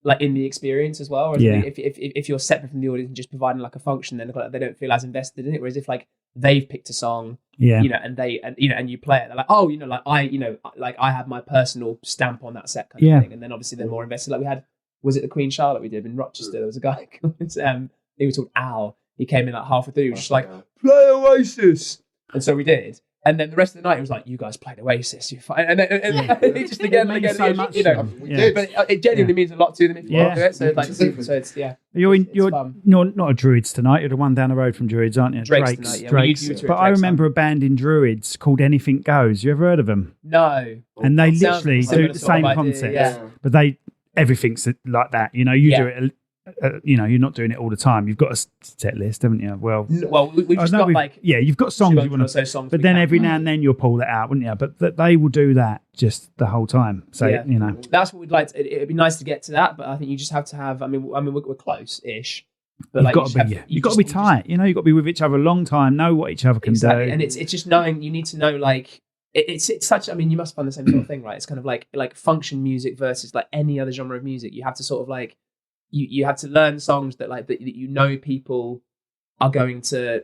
S5: like in the experience as well. Whereas
S3: Yeah.
S5: if you're separate from the audience and just providing like a function, then like, they don't feel as invested in it. Whereas if like they've picked a song
S3: Yeah.
S5: And you play it. They're like, oh, I have my personal stamp on that set kind of thing. And then obviously they're more invested. Like was it the Queen Charlotte we did in Rochester? There was a guy he was called Al. He came in like halfway through, he was just like, play Oasis. And so we did. And then the rest of the night, it was like, you guys played Oasis, you're fine. And then it just again and again,
S3: so much,
S5: but it genuinely means a lot to them if you want to do it. So it's
S3: You're not a Druids tonight. You're the one down the road from Druids, aren't you?
S5: Drake's tonight,
S3: Drake's. But I remember a band in Druids called Anything Goes. You ever heard of them?
S5: No.
S3: And they literally do the same concept, but everything's like that. You do it. You're not doing it all the time. You've got a set list, haven't you?
S5: We've just got
S3: you've got songs you want to, but then every now and then you'll pull that out, wouldn't you? But they will do that just the whole time. So
S5: that's what we'd like. It'd be nice to get to that, but I think you just have to have. I mean, we're close-ish. But
S3: you've got to be tight. You've got to be with each other a long time. Know what each other can do,
S5: and it's just knowing. You need to know It's such. I mean, you must find the same sort of thing, right? It's kind of like function music versus like any other genre of music. You have to sort of you have to learn songs that people are going to.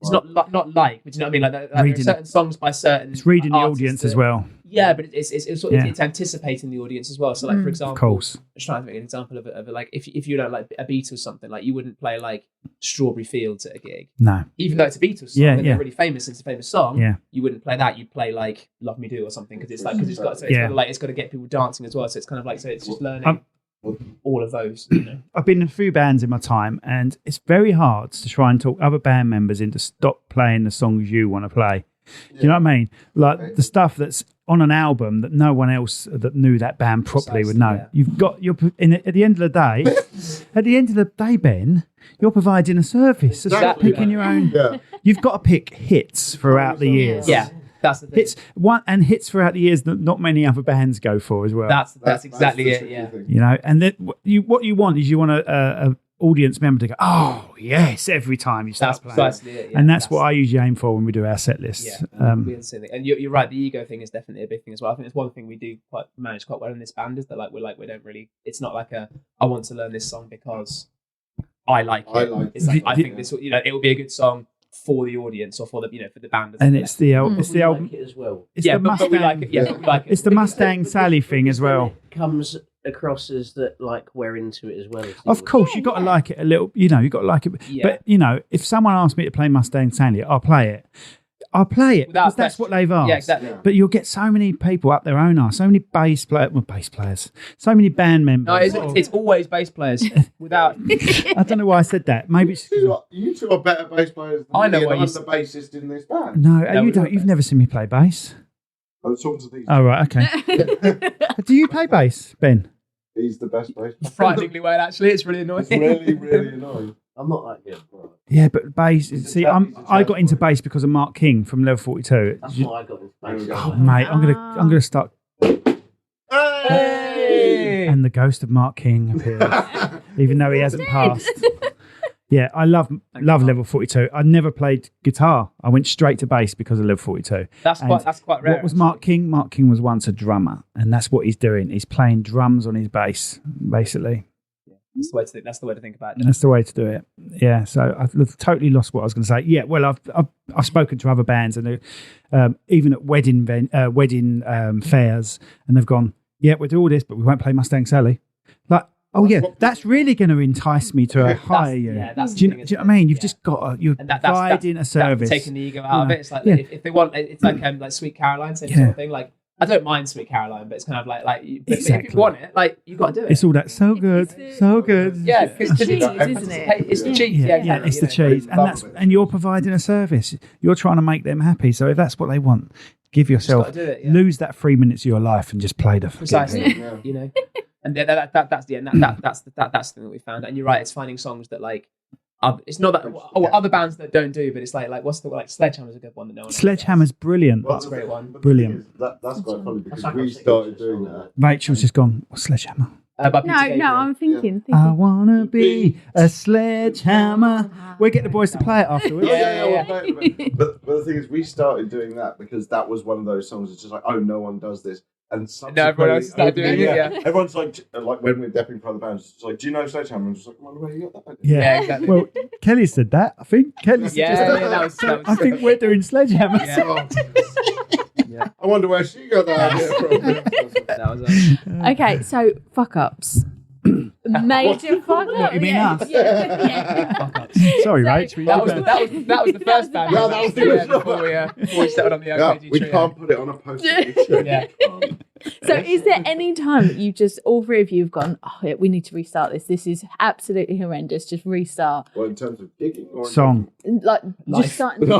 S5: It's not like, but you know what I mean. Like there are certain songs by certain.
S3: It's reading the audience as well.
S5: Yeah, but it's anticipating the audience as well. So like for example,
S3: of course,
S5: I'm just trying to think an example of like if you don't like a Beatles something, like you wouldn't play like Strawberry Fields at a gig.
S3: No,
S5: even though it's a Beatles song, and they're really famous. It's a famous song.
S3: Yeah,
S5: you wouldn't play that. You'd play like Love Me Do or something because it's got to get people dancing as well. So it's kind of like it's just learning. All of those,
S3: I've been in a few bands in my time, and it's very hard to try and talk other band members into stop playing the songs you want to play. Do you know what I mean? Like the stuff that's on an album that no one else that knew that band properly would know. Yeah. At the end of the day, Ben, you're providing a service. So start picking your own. Yeah. You've got to pick hits throughout the years.
S5: Yeah. That's the thing.
S3: Hits throughout the years that not many other bands go for as well.
S5: That's exactly it. Yeah.
S3: And then what you want is a audience member to go, oh yes, every time you start playing. That's precisely it. Yeah. And that's what I usually aim for when we do our set lists.
S5: Yeah. And you're right. The ego thing is definitely a big thing as well. I think it's one thing we do manage quite well in this band is that we don't really. It's not like I want to learn this song because I like it. It's like I think this. It will be a good song for the audience or for the band,
S3: and it's the album
S6: as well.
S5: But we like it. Yeah, we like it.
S3: It's the Mustang Sally thing as well.
S6: It comes across as that we're into it as well.
S3: Of course, you got to like it a little. You got to like it. Yeah. But if someone asks me to play Mustang Sally, I'll play it. Because that's what they've asked.
S5: Yeah, exactly.
S3: But you'll get so many people up their own arse, so many bass players, so many band members.
S5: No, it's always bass players. Without,
S3: I don't know why I said that. Maybe it's
S4: you two are better bass players than I'm the bassist in this band.
S3: No, you don't. You've never seen me play bass.
S4: I was talking to these.
S3: Oh right, okay. Do you play bass, Ben?
S4: He's the best bass player.
S5: Frighteningly well, actually. It's really annoying.
S4: It's really, really annoying.
S6: I'm not that good. Right.
S3: Yeah, but bass. See, I got into bass because of Mark King from Level 42.
S6: That's why I got into bass.
S3: Oh, mate, I'm gonna start.
S5: Hey!
S3: And the ghost of Mark King appears, even though he hasn't passed. Yeah, I love Level 42. I never played guitar. I went straight to bass because of Level 42.
S5: That's quite rare.
S3: What was Mark King? Mark King was once a drummer, and that's what he's doing. He's playing drums on his bass, basically.
S5: That's the way to think. That's the way to think about it.
S3: That's the way to do it. Yeah. So I've totally lost what I was going to say. Yeah. Well, I've spoken to other bands, and even at wedding fairs, and they've gone, yeah, we'll do all this, but we won't play Mustang Sally. Like, oh yeah, that's really going to entice me to hire you.
S5: Yeah, that's
S3: do you know what I mean? You've just got you're providing a service.
S5: Taking the ego out of it. It's like if they want, it's like Sweet Caroline, same sort of thing. Like, I don't mind Sweet Caroline, but it's kind of like
S3: exactly.
S5: If you want it, you got to do it.
S3: It's all that so good.
S5: Yeah, because
S1: it's the cheese, isn't it?
S5: It's the cheese.
S3: Yeah, it's the cheese, and you're providing a service. You're trying to make them happy. So if that's what they want, give yourself, lose that 3 minutes of your life and just play the
S5: precisely. And that's the thing that we found. And you're right, it's finding songs that it's not that other bands that don't do, but it's like what's the Sledgehammer's a good one that no one.
S3: Sledgehammer's brilliant.
S5: That's a great one.
S3: Brilliant.
S4: That's quite funny because we started doing that.
S3: Rachel's just gone. What's Sledgehammer?
S1: No, I'm thinking.
S3: I wanna be a sledgehammer. We'll get the boys to play it afterwards.
S4: Yeah. But the thing is, we started doing that because that was one of those songs. It's just like, oh, no one does this. And
S5: everyone else started doing it, yeah.
S4: Everyone's like when we're depping for other bands, it's like, do you know Sledgehammer? I'm just like, wonder where you got that.
S3: Yeah.
S5: Exactly.
S3: Well, Kelly said that. I think Kelly suggested
S5: that was
S3: I think we're doing Sledgehammer.
S5: Yeah.
S4: I wonder where she got that idea from.
S5: That was
S1: Okay, so fuck ups. Major fuck ups.
S3: What, you mean us?
S5: fuck ups.
S3: Sorry, Rach.
S5: That was the first band.
S4: Yeah, that was the
S5: before we settled on the LKG
S4: we
S5: Trio.
S4: can't put it on a poster.
S5: Yeah.
S1: So is there any time that you just, all three of you have gone, oh, yeah, we need to restart this. This is absolutely horrendous. Just restart.
S4: Well, in terms of gigging or
S3: Song.
S1: Like,
S5: Life.
S1: just starting to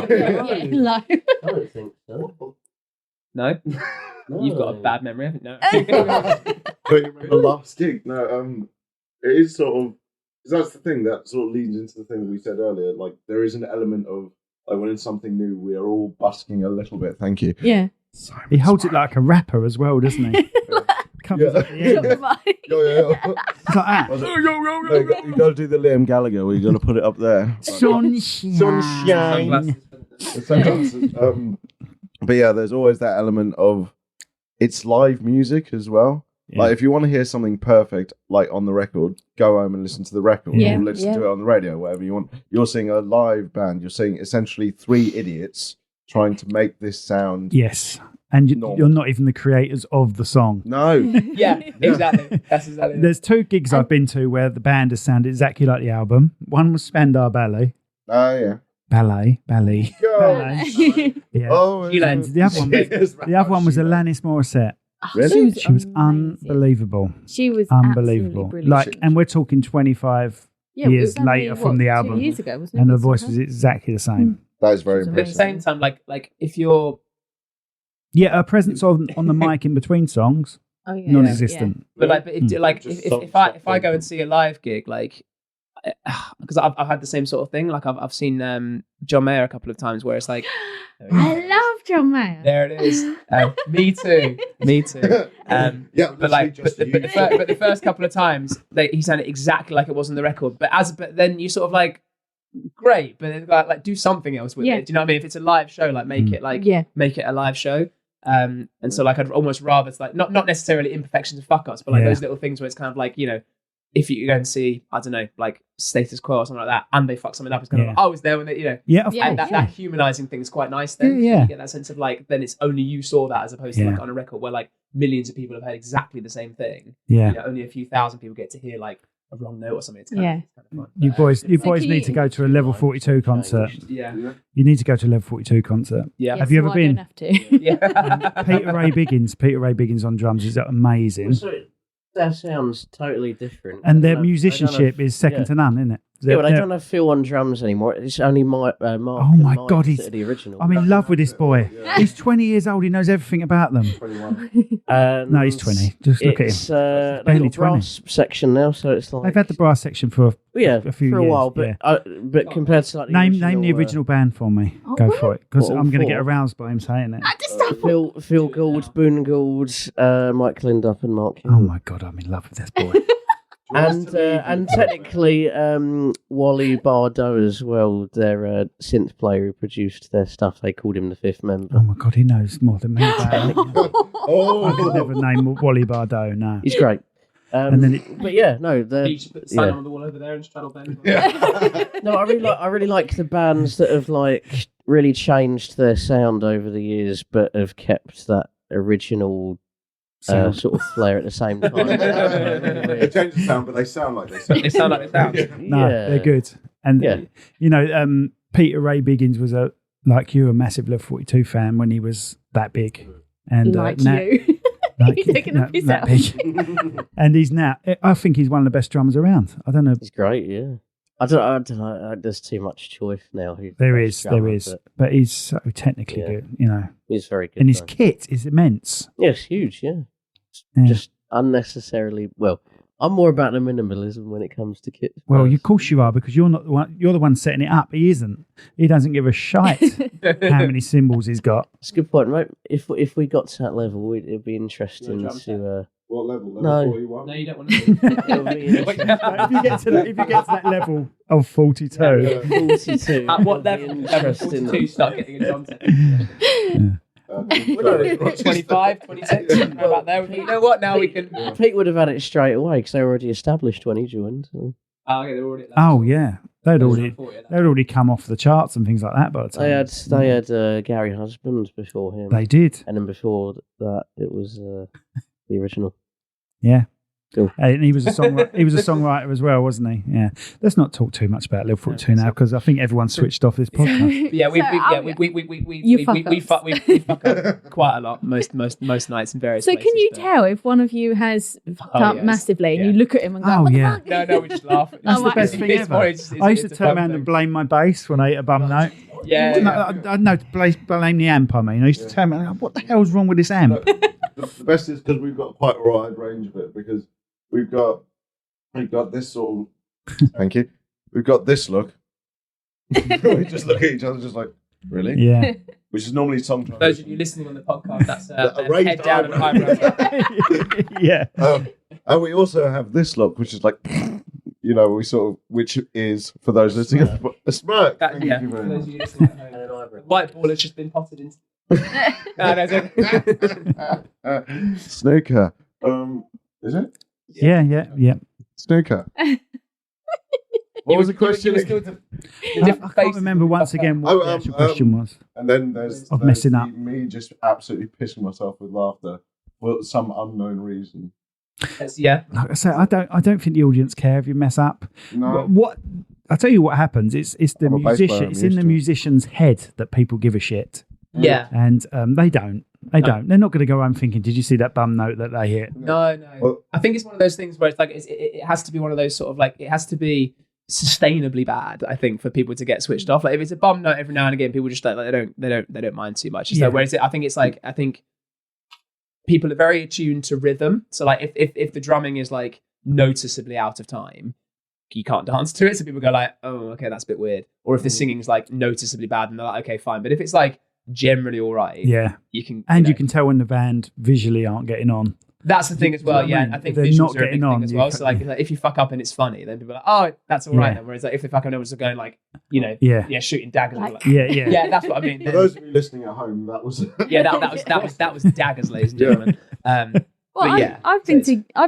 S1: life.
S6: I don't think so.
S5: No?
S6: No.
S5: You've got a bad memory, haven't you? No.
S4: Don't you remember last gig? No, it is sort of, because that's the thing that sort of leads into the thing we said earlier. Like, there is an element of, like, when it's something new, we are all busking a little bit. Thank you.
S1: Yeah.
S3: He holds it like a rapper as well, doesn't he? Comes at the end.
S4: Yeah.
S3: It's like that.
S4: No, you got to do the Liam Gallagher where you got to put it up there.
S3: Sunshine.
S4: But yeah, there's always that element of it's live music as well.
S3: Yeah.
S4: Like if you want to hear something perfect, like on the record, go home and listen to the record,
S1: Yeah,
S4: or listen to it on the radio, whatever you want. You're seeing a live band. You're seeing essentially three idiots trying to make this sound.
S3: Yes. And
S4: Normal.
S3: you're not even the creators of the song.
S4: No.
S5: Yeah, exactly. That's exactly it.
S3: There's two gigs I've been to where the band has sounded exactly like the album. One was Spandau Ballet.
S4: Oh yeah.
S3: Ballet.
S4: Go.
S3: Yeah.
S4: Oh,
S5: Gillian.
S3: The other one was Alanis Morissette.
S4: Really?
S3: She was
S1: amazing.
S3: unbelievable.
S1: She was
S3: Unbelievable.
S1: absolutely brilliant.
S3: Like, and we're talking 25
S1: Yeah, it
S3: years
S1: was only,
S3: later from the album.
S1: 2 years ago, wasn't it?
S3: And the voice was exactly the same.
S4: That is very
S1: It's
S5: But at the
S4: impressive.
S5: same time, like if you're
S3: Yeah, her presence on the mic in between songs,
S1: Oh, yeah.
S3: non-existent.
S5: But if I go and
S4: Just
S5: see a live gig, like because I've had the same sort of thing. Like I've seen John Mayer a couple of times where it's like,
S1: I love John Mayer.
S5: there it is. Me too.
S4: Yeah,
S5: But the first couple of times he sounded exactly like it was on the record. But then you sort of like, great, but then like do something else with it. Do you know what I mean? If it's a live show, like make it a live show. And so like I'd almost rather it's like not necessarily imperfections and fuck ups, but like those little things where it's kind of like, you know, if you go and see, I don't know, like Status Quo or something like that, and they fuck something up, it's kind of like, I was there when they, you know.
S3: Yeah, of
S5: And
S3: course.
S5: that humanizing thing is quite nice then.
S3: Yeah.
S5: You get that sense of like, then it's only you saw that as opposed to like on a record where like millions of people have heard exactly the same thing.
S3: Yeah.
S5: You know, only a few thousand people get to hear like a wrong note or something. It's kind of fun.
S3: You boys
S1: So
S3: need to go to a Level 42 concert.
S5: Yeah.
S3: You need to go to a Level 42 concert.
S5: Yeah.
S3: Have you ever been?
S1: I don't have to.
S5: Yeah.
S3: Peter Ray Biggins on drums is amazing.
S6: That sounds totally different.
S3: And their
S6: They don't have-
S3: musicianship is second to none, isn't it?
S6: Yeah, but they don't have Phil on drums anymore. It's only Mark.
S3: Oh my
S6: and
S3: God,
S6: Mike
S3: he's
S6: that are the original.
S3: I'm in love with this boy. He's 20 years old. He knows everything about them.
S4: 21.
S6: And
S3: No, he's 20. Just look at him.
S6: It's
S3: barely
S6: barely
S3: 20.
S6: brass section now, so it's like
S3: They've had the brass section for
S6: a
S3: few
S6: for a
S3: years,
S6: while, but but compared to like the
S3: name the original band for me.
S1: Oh,
S3: Go
S1: really?
S3: for it, because
S6: What,
S3: I'm going to get
S6: four?
S3: aroused by him saying it.
S6: Phil Gould, Boone Gould, Mike Lindup, and Mark.
S3: Oh my God, I'm in love with this boy.
S6: And technically, Wally Bardot as well. Their synth player who produced their stuff. They called him the fifth member.
S3: Oh my God, he knows more than me about it. I could never
S4: Oh,
S3: name Wally Bardot. No.
S6: He's great.
S3: And then
S6: but yeah, no, the
S5: You should put the sign on the wall over there and straddle Ben.
S6: no, I really like the bands that have like really changed their sound over the years, but have kept that original
S3: Sound.
S6: sort of flair at the same time.
S4: they change the sound, but they sound like they sound.
S5: They sound like they sound.
S3: No, they're good. And
S6: Yeah.
S3: you know, Peter Ray Biggins was a massive Level 42 fan when he was that big, and
S1: Like
S3: now-
S1: you.
S3: like,
S1: You're taking a piss
S3: that
S1: out.
S3: big. And he's now. I think he's one of the best drummers around. I don't know.
S6: He's great, yeah. I don't know. There's too much choice now. Who's the
S3: There
S6: best drummer,
S3: is, but he's so technically
S6: Yeah.
S3: good. You know,
S6: he's very good.
S3: and his
S6: though.
S3: kit is immense.
S6: Yeah, it's huge. Yeah,
S3: Yeah.
S6: just unnecessarily. Well, I'm more about the minimalism when it comes to kit.
S3: Well, of course you are, because you're not the one. You're the one setting it up. He isn't. He doesn't give a shite how many cymbals he's got.
S6: It's a good point, right? If we got to that level, it'd be interesting
S5: drum
S6: to.
S4: What level? Level
S6: No.
S4: 41?
S5: No, you don't want to.
S6: It'll be interesting.
S3: if you get to that level of 42,
S6: 42.
S5: At what level?
S6: It'll be
S5: Level
S6: interesting.
S5: 42 start getting a drum set. 25, 26, about there. You know what? Now we can.
S6: Pete would have had it straight away because they were already established when he joined. So.
S5: Oh, yeah, they're already.
S3: Oh yeah, they'd already come off the charts and things like that. By the time
S6: They had Gary Husband before him.
S3: they did,
S6: And then before that, it was the original.
S3: yeah.
S6: Cool.
S3: And he was a songwriter as well, wasn't he? Yeah. Let's not talk too much about Little 42 now because I think everyone's switched off this podcast.
S5: Yeah, we fuck up quite a lot most nights in various
S1: So
S5: places.
S1: can you
S5: but-
S1: tell if one of you has fucked up
S5: yes.
S1: massively and
S5: Yeah.
S1: you look at him and go,
S3: Oh,
S1: what
S3: yeah.
S1: the fuck?
S5: No, we just laugh.
S3: That's the
S1: right.
S3: best thing ever. I used to turn around and blame my bass when I ate a bum note.
S5: Yeah.
S3: No, blame the amp, I mean. I used to turn around and go, what the hell's wrong with this amp?
S4: The best is because we've got quite a wide range of it because we've got this sort of thank you. We've got this look. We just look at each other just like, really?
S3: Yeah.
S4: Which is normally song
S5: For those of you listening on the podcast, that's
S4: A raised
S5: head down and
S4: eyebrow.
S5: eyebrows.
S3: Yeah.
S4: and we also have this look, which is like we sort of which is for those listening a smirk. Thank
S5: Yeah.
S4: you
S5: For
S4: very
S5: those
S4: much.
S5: of you listening at home. The white ball has just been potted into. No,
S4: Snooker. Is it?
S3: Yeah.
S4: Snooker. What was the question?
S3: I can't remember once again what the actual question was.
S4: And then there's
S3: messing up.
S4: me just absolutely pissing myself with laughter for some unknown reason.
S5: Yeah.
S3: Like I say, I don't think the audience care if you mess up.
S4: No.
S3: What I tell you what happens, it's the
S4: I'm a bass player,
S3: musician,
S4: I'm
S3: it's in
S4: used
S3: the
S4: to it.
S3: musician's head that people give a shit.
S5: Yeah.
S3: And they don't. They don't. They're not going to go home thinking, did you see that bum note that they hit?
S5: No.
S4: Well-
S5: I think it's one of those things where it's like it has to be one of those sort of like it has to be sustainably bad. I think for people to get switched off. Like if it's a bum note every now and again, people just like they don't mind too much. So whereas I think people are very attuned to rhythm. So like if the drumming is like noticeably out of time, you can't dance to it. So people go like, oh, okay, that's a bit weird. Or if the singing's like noticeably bad, and they're like, okay, fine. But if it's like generally all right,
S3: Yeah.
S5: you can.
S3: You can tell when the band visually aren't getting on.
S5: That's the thing as well.
S3: Do you know what I
S5: Yeah,
S3: mean?
S5: I think
S3: If they're
S5: visuals
S3: not
S5: are a big
S3: getting
S5: thing
S3: on,
S5: as
S3: you
S5: well.
S3: ca-
S5: So like if you fuck up and it's funny, then people are like, oh, that's all right.
S3: Yeah.
S5: Then whereas like if they fuck up and everyone's going like, shooting daggers.
S1: Like-
S5: Like,
S3: Yeah.
S5: yeah, that's what I mean.
S4: For those of you listening at home, that was
S5: that was daggers, ladies and gentlemen.
S1: Well,
S5: But yeah,
S1: I've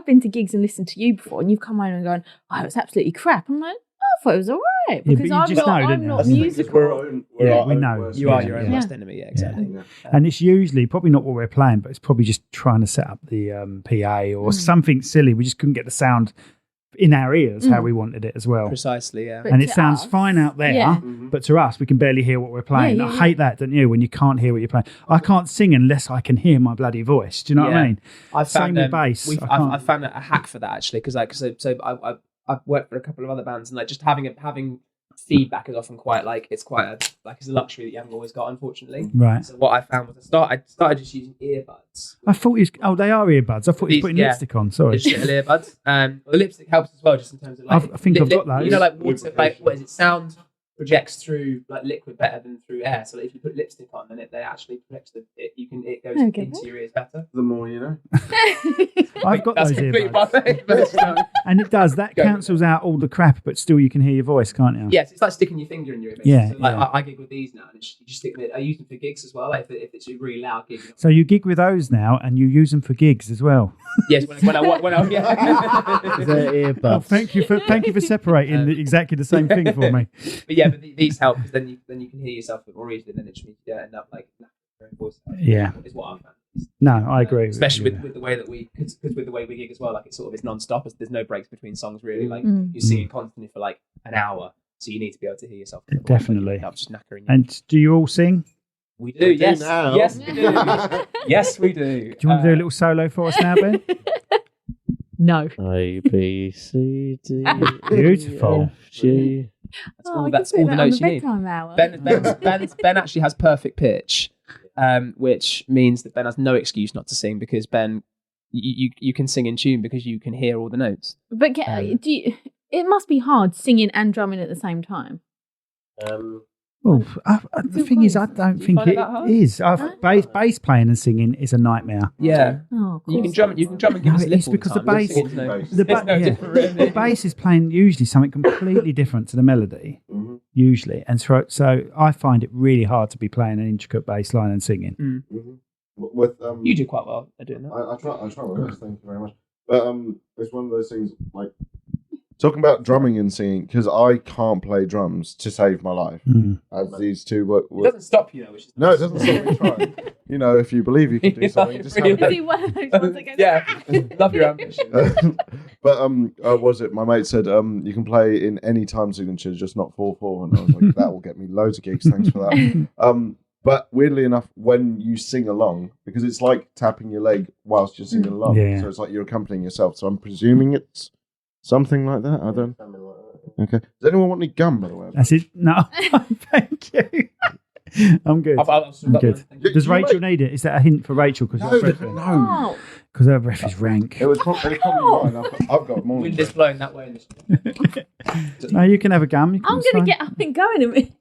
S1: been to gigs and listened to you before, and you've come home and gone, "Oh, it was absolutely crap." I'm like, "Oh, I thought it was all right,"
S3: Yeah,
S1: because
S3: but you just know,
S1: I'm
S3: don't
S1: not
S3: you?
S1: musical.
S3: We know.
S5: you are your own
S1: Yeah.
S5: worst enemy. Yeah, exactly.
S3: And it's usually probably not what we're playing, but it's probably just trying to set up the PA or something silly. We just couldn't get the sound in our ears how we wanted it as well.
S5: Precisely. Yeah.
S1: But
S3: And it
S1: to
S3: sounds
S1: us,
S3: fine out there,
S1: yeah.
S3: but to us, we can barely hear what we're playing.
S1: Yeah,
S3: I hate that, don't you? When you can't hear what you're playing. I can't sing unless I can hear my bloody voice. Do you know what I
S5: Yeah.
S3: mean?
S5: I
S3: Same
S5: found
S3: with bass.
S5: I found a hack for that actually because I've worked for a couple of other bands and like just having feedback is often quite like it's a luxury that you haven't always got, unfortunately.
S3: Right.
S5: So what I found was I started just using earbuds.
S3: I thought they are earbuds. I thought he was putting lipstick on. Sorry.
S5: Just little earbuds. The lipstick helps as well, just in terms of like
S3: I think I've got those.
S5: You know, like water, like what is it? Sound projects through like liquid better than through air. So like, if you put lipstick on, then they actually projects it goes
S1: Okay.
S5: into your ears better.
S4: the more you know.
S3: I've got
S5: That's
S3: those
S5: completely
S3: earbuds.
S5: but
S3: And it does. That
S5: Go.
S3: cancels out all the crap, but still you can hear your voice, can't you?
S5: yes, it's like sticking your finger in your ear. Basically.
S3: Yeah,
S5: So, like
S3: yeah.
S5: I gig with these now, and you just stick them. I use them for gigs as well. Like if it's a really loud gig.
S3: So you gig with those now, and you use them for gigs as well.
S5: Yes, when I yeah.
S6: They're
S3: Oh,
S6: earbuds.
S3: thank you for separating exactly the same thing for me.
S5: But yeah, but these help because then you can hear yourself a bit more easily, and then it just means you don't end up like your own voice.
S3: Yeah.
S5: Is what I found.
S3: No, I agree.
S5: Especially
S3: with you.
S5: with the way that because with the way we gig as well, like it's sort of it's non-stop. There's no breaks between songs really. Like
S1: Mm.
S5: you're singing constantly for like an hour, so you need to be able to hear yourself.
S3: Definitely.
S5: Not just knackering you.
S3: And do you all sing?
S5: We do,
S4: We do
S5: yes,
S4: now.
S5: yes, we do. Yes, we do.
S3: Do you want to do a little solo for us now, Ben?
S1: No.
S6: A, B, C, D,
S3: Beautiful.
S6: F, G.
S5: That's all the notes you need.
S1: Bedtime hour.
S5: Ben actually has perfect pitch, which means that Ben has no excuse not to sing because Ben, you can sing in tune because you can hear all the notes.
S1: But it must be hard singing and drumming at the same time.
S3: Oh, the thing is, I don't think
S5: find it
S3: it
S5: that hard?
S3: is. Bass playing and singing is a nightmare.
S5: Yeah,
S1: Oh, of
S5: you can
S1: course.
S5: drum and give
S3: No,
S5: us
S3: it's
S5: lift all the
S3: because the
S5: time.
S3: bass-
S5: It's no-
S3: The,
S5: it's no
S3: yeah.
S5: different, really.
S3: The bass is playing usually something completely different to the melody.
S4: Mhm.
S3: usually, and so I find it really hard to be playing an intricate bass line and singing.
S4: Mm-hmm. With
S5: you do quite well at doing that.
S4: I try my best. Thank you very much. But it's one of those things like talking about drumming and singing, because I can't play drums to save my life. As these two work.
S5: It doesn't stop you though. Which is
S4: no, it doesn't stop me trying. You know, if you believe you can do something, just have
S1: Is he one of those ones that goes,
S5: yeah, love your ambition.
S4: But was it? My mate said you can play in any time signature, just not 4/4, and I was like, that will get me loads of gigs. Thanks for that. But weirdly enough, when you sing along, because it's like tapping your leg whilst you're singing along, so it's like you're accompanying yourself. So I'm presuming it's something like that. I don't. Okay. Does anyone want any gum, by the way?
S3: That's it. No, thank you. I'm good. I'm good. Does Rachel need it? Is that a hint for Rachel? Because
S4: No.
S3: Because her breath is rank.
S4: It was probably mine. I've got more.
S5: Wind is blowing that way.
S3: No, you can have a gum.
S1: I'm going to get up and go in a minute.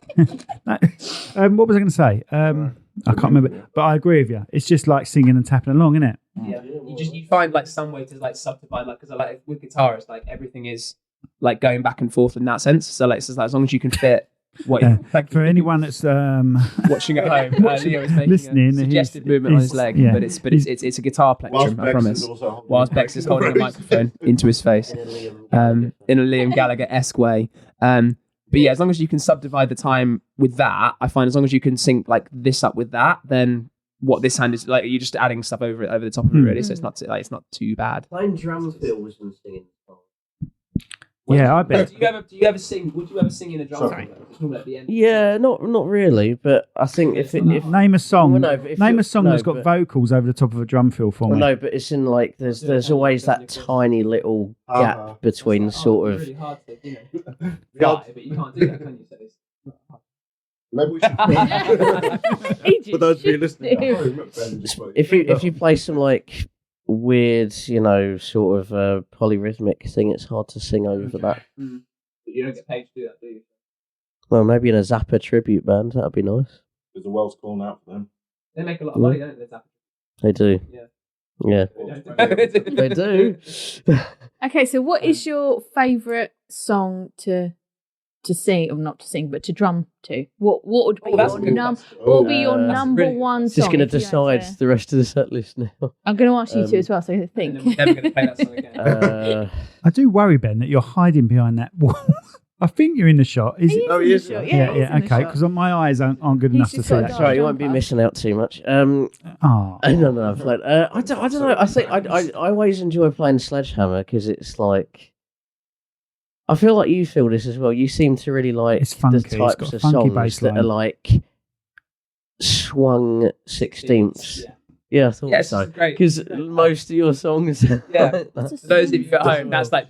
S3: What was I going to say? I can't remember. But I agree with you. It's just like singing and tapping along, isn't it?
S5: Yeah. You find like some way to like subdivide, like, because like with guitar, it's like everything is like going back and forth in that sense. So like it's just like as long as you can fit.
S3: For anyone that's
S5: watching at home, Leo is making
S3: listening,
S5: a suggested movement on his leg, but it's a guitar plectrum, I promise. Whilst Bex is holding a microphone into his face, in a Liam Gallagher-esque way. But yeah, as long as you can subdivide the time with that, I find as long as you can sync like this up with that, then what this hand is like, you're just adding stuff over the top of it, really. So it's not too bad.
S6: Playing drum fills and singing.
S3: Yeah, I bet.
S5: Do you ever sing? Would you ever sing in a drum? Sorry. At the end?
S6: Yeah, not really, but I think if
S3: name a song, name a song that's got
S6: but,
S3: vocals over the top of a drum fill for me.
S6: No, but it's in like there's always that tiny little gap between sort of.
S5: It's really hard to, but you can't do that, can you?
S4: Maybe we should. For those of you listening at home,
S6: if you play some like weird, sort of polyrhythmic thing, it's hard to sing over that.
S5: But you don't get paid to do that, do you?
S6: Well, maybe in a Zappa tribute band, that'd be nice.
S4: There's the world's calling out for them.
S5: They make a lot of money, don't they? Zappa?
S6: They do. Yeah. They do.
S1: Okay, so what is your favourite song to sing, or not to sing, but to drum to? What would be your number one song?
S6: Just going to decide the rest of the set list now.
S1: I'm going to ask you to as well, so I think.
S5: And then we're never going to play that song again.
S3: I do worry, Ben, that you're hiding behind that wall. I think you're in the shot. Is it?
S4: Oh, he is.
S3: Yeah. Okay, because my eyes aren't good enough to see that.
S6: Sorry, you won't be missing out too much. No. I don't know. I think I always enjoy playing Sledgehammer because it's like. I feel like you feel this as well. You seem to really like the types of songs that are like swung sixteenths. Yeah, I thought so. Because most of your songs.
S5: Yeah. For those of you at home, that's like.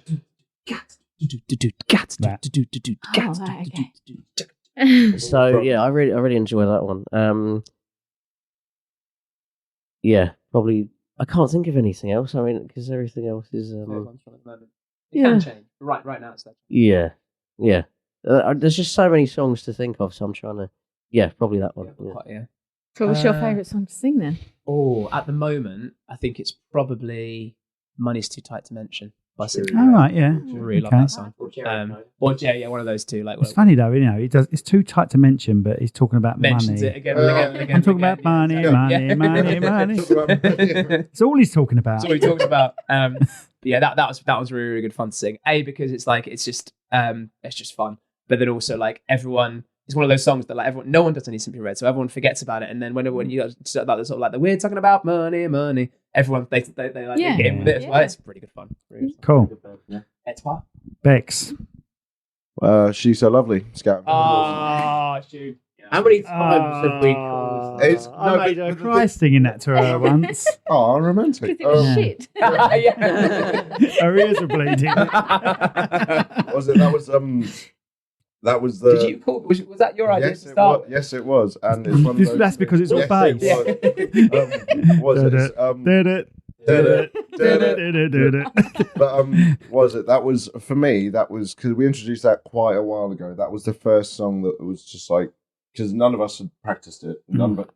S6: So yeah, I really enjoy that one. Yeah, probably. I can't think of anything else. I mean, because everything else is.
S5: It can change. Right now it's that.
S6: Yeah. There's just so many songs to think of, so I'm trying to. Yeah, probably that one.
S5: Yeah.
S1: So what's your favourite song to sing then?
S5: Oh, at the moment, I think it's probably "Money's Too Tight to Mention" by Cindy.
S3: All right, yeah.
S5: I really love that song. Or Jerry, one of those two. Like,
S3: it's funny though, it's too tight to mention, but he's talking about
S5: mentions
S3: money.
S5: It again and again.
S3: I'm talking about money. It's all he's talking about.
S5: That's all he's talking about. But yeah, that was really, really good fun to sing. Because it's like it's just fun. But then also like everyone, it's one of those songs that like everyone, no one does any Simply Red, so everyone forgets about it. And then when you about the sort of like the we're talking about money, everyone they like get in with it as well. It's pretty good fun.
S3: Cool.
S5: It's what?
S3: Bex.
S4: She's So Lovely. Scout.
S5: Oh, shoot.
S6: How many times have we called?
S3: I made her cry singing that to her once.
S4: Oh, romantic.
S1: Because it was shit.
S3: Her ears are bleeding.
S4: That was the.
S5: Did you call? Was that your idea to start?
S4: Yes, it was, and it's one of those.
S3: That's because it's all bass.
S4: Was it? That was for me. That was because we introduced that quite a while ago. That was the first song that was just like because none of us had practiced it.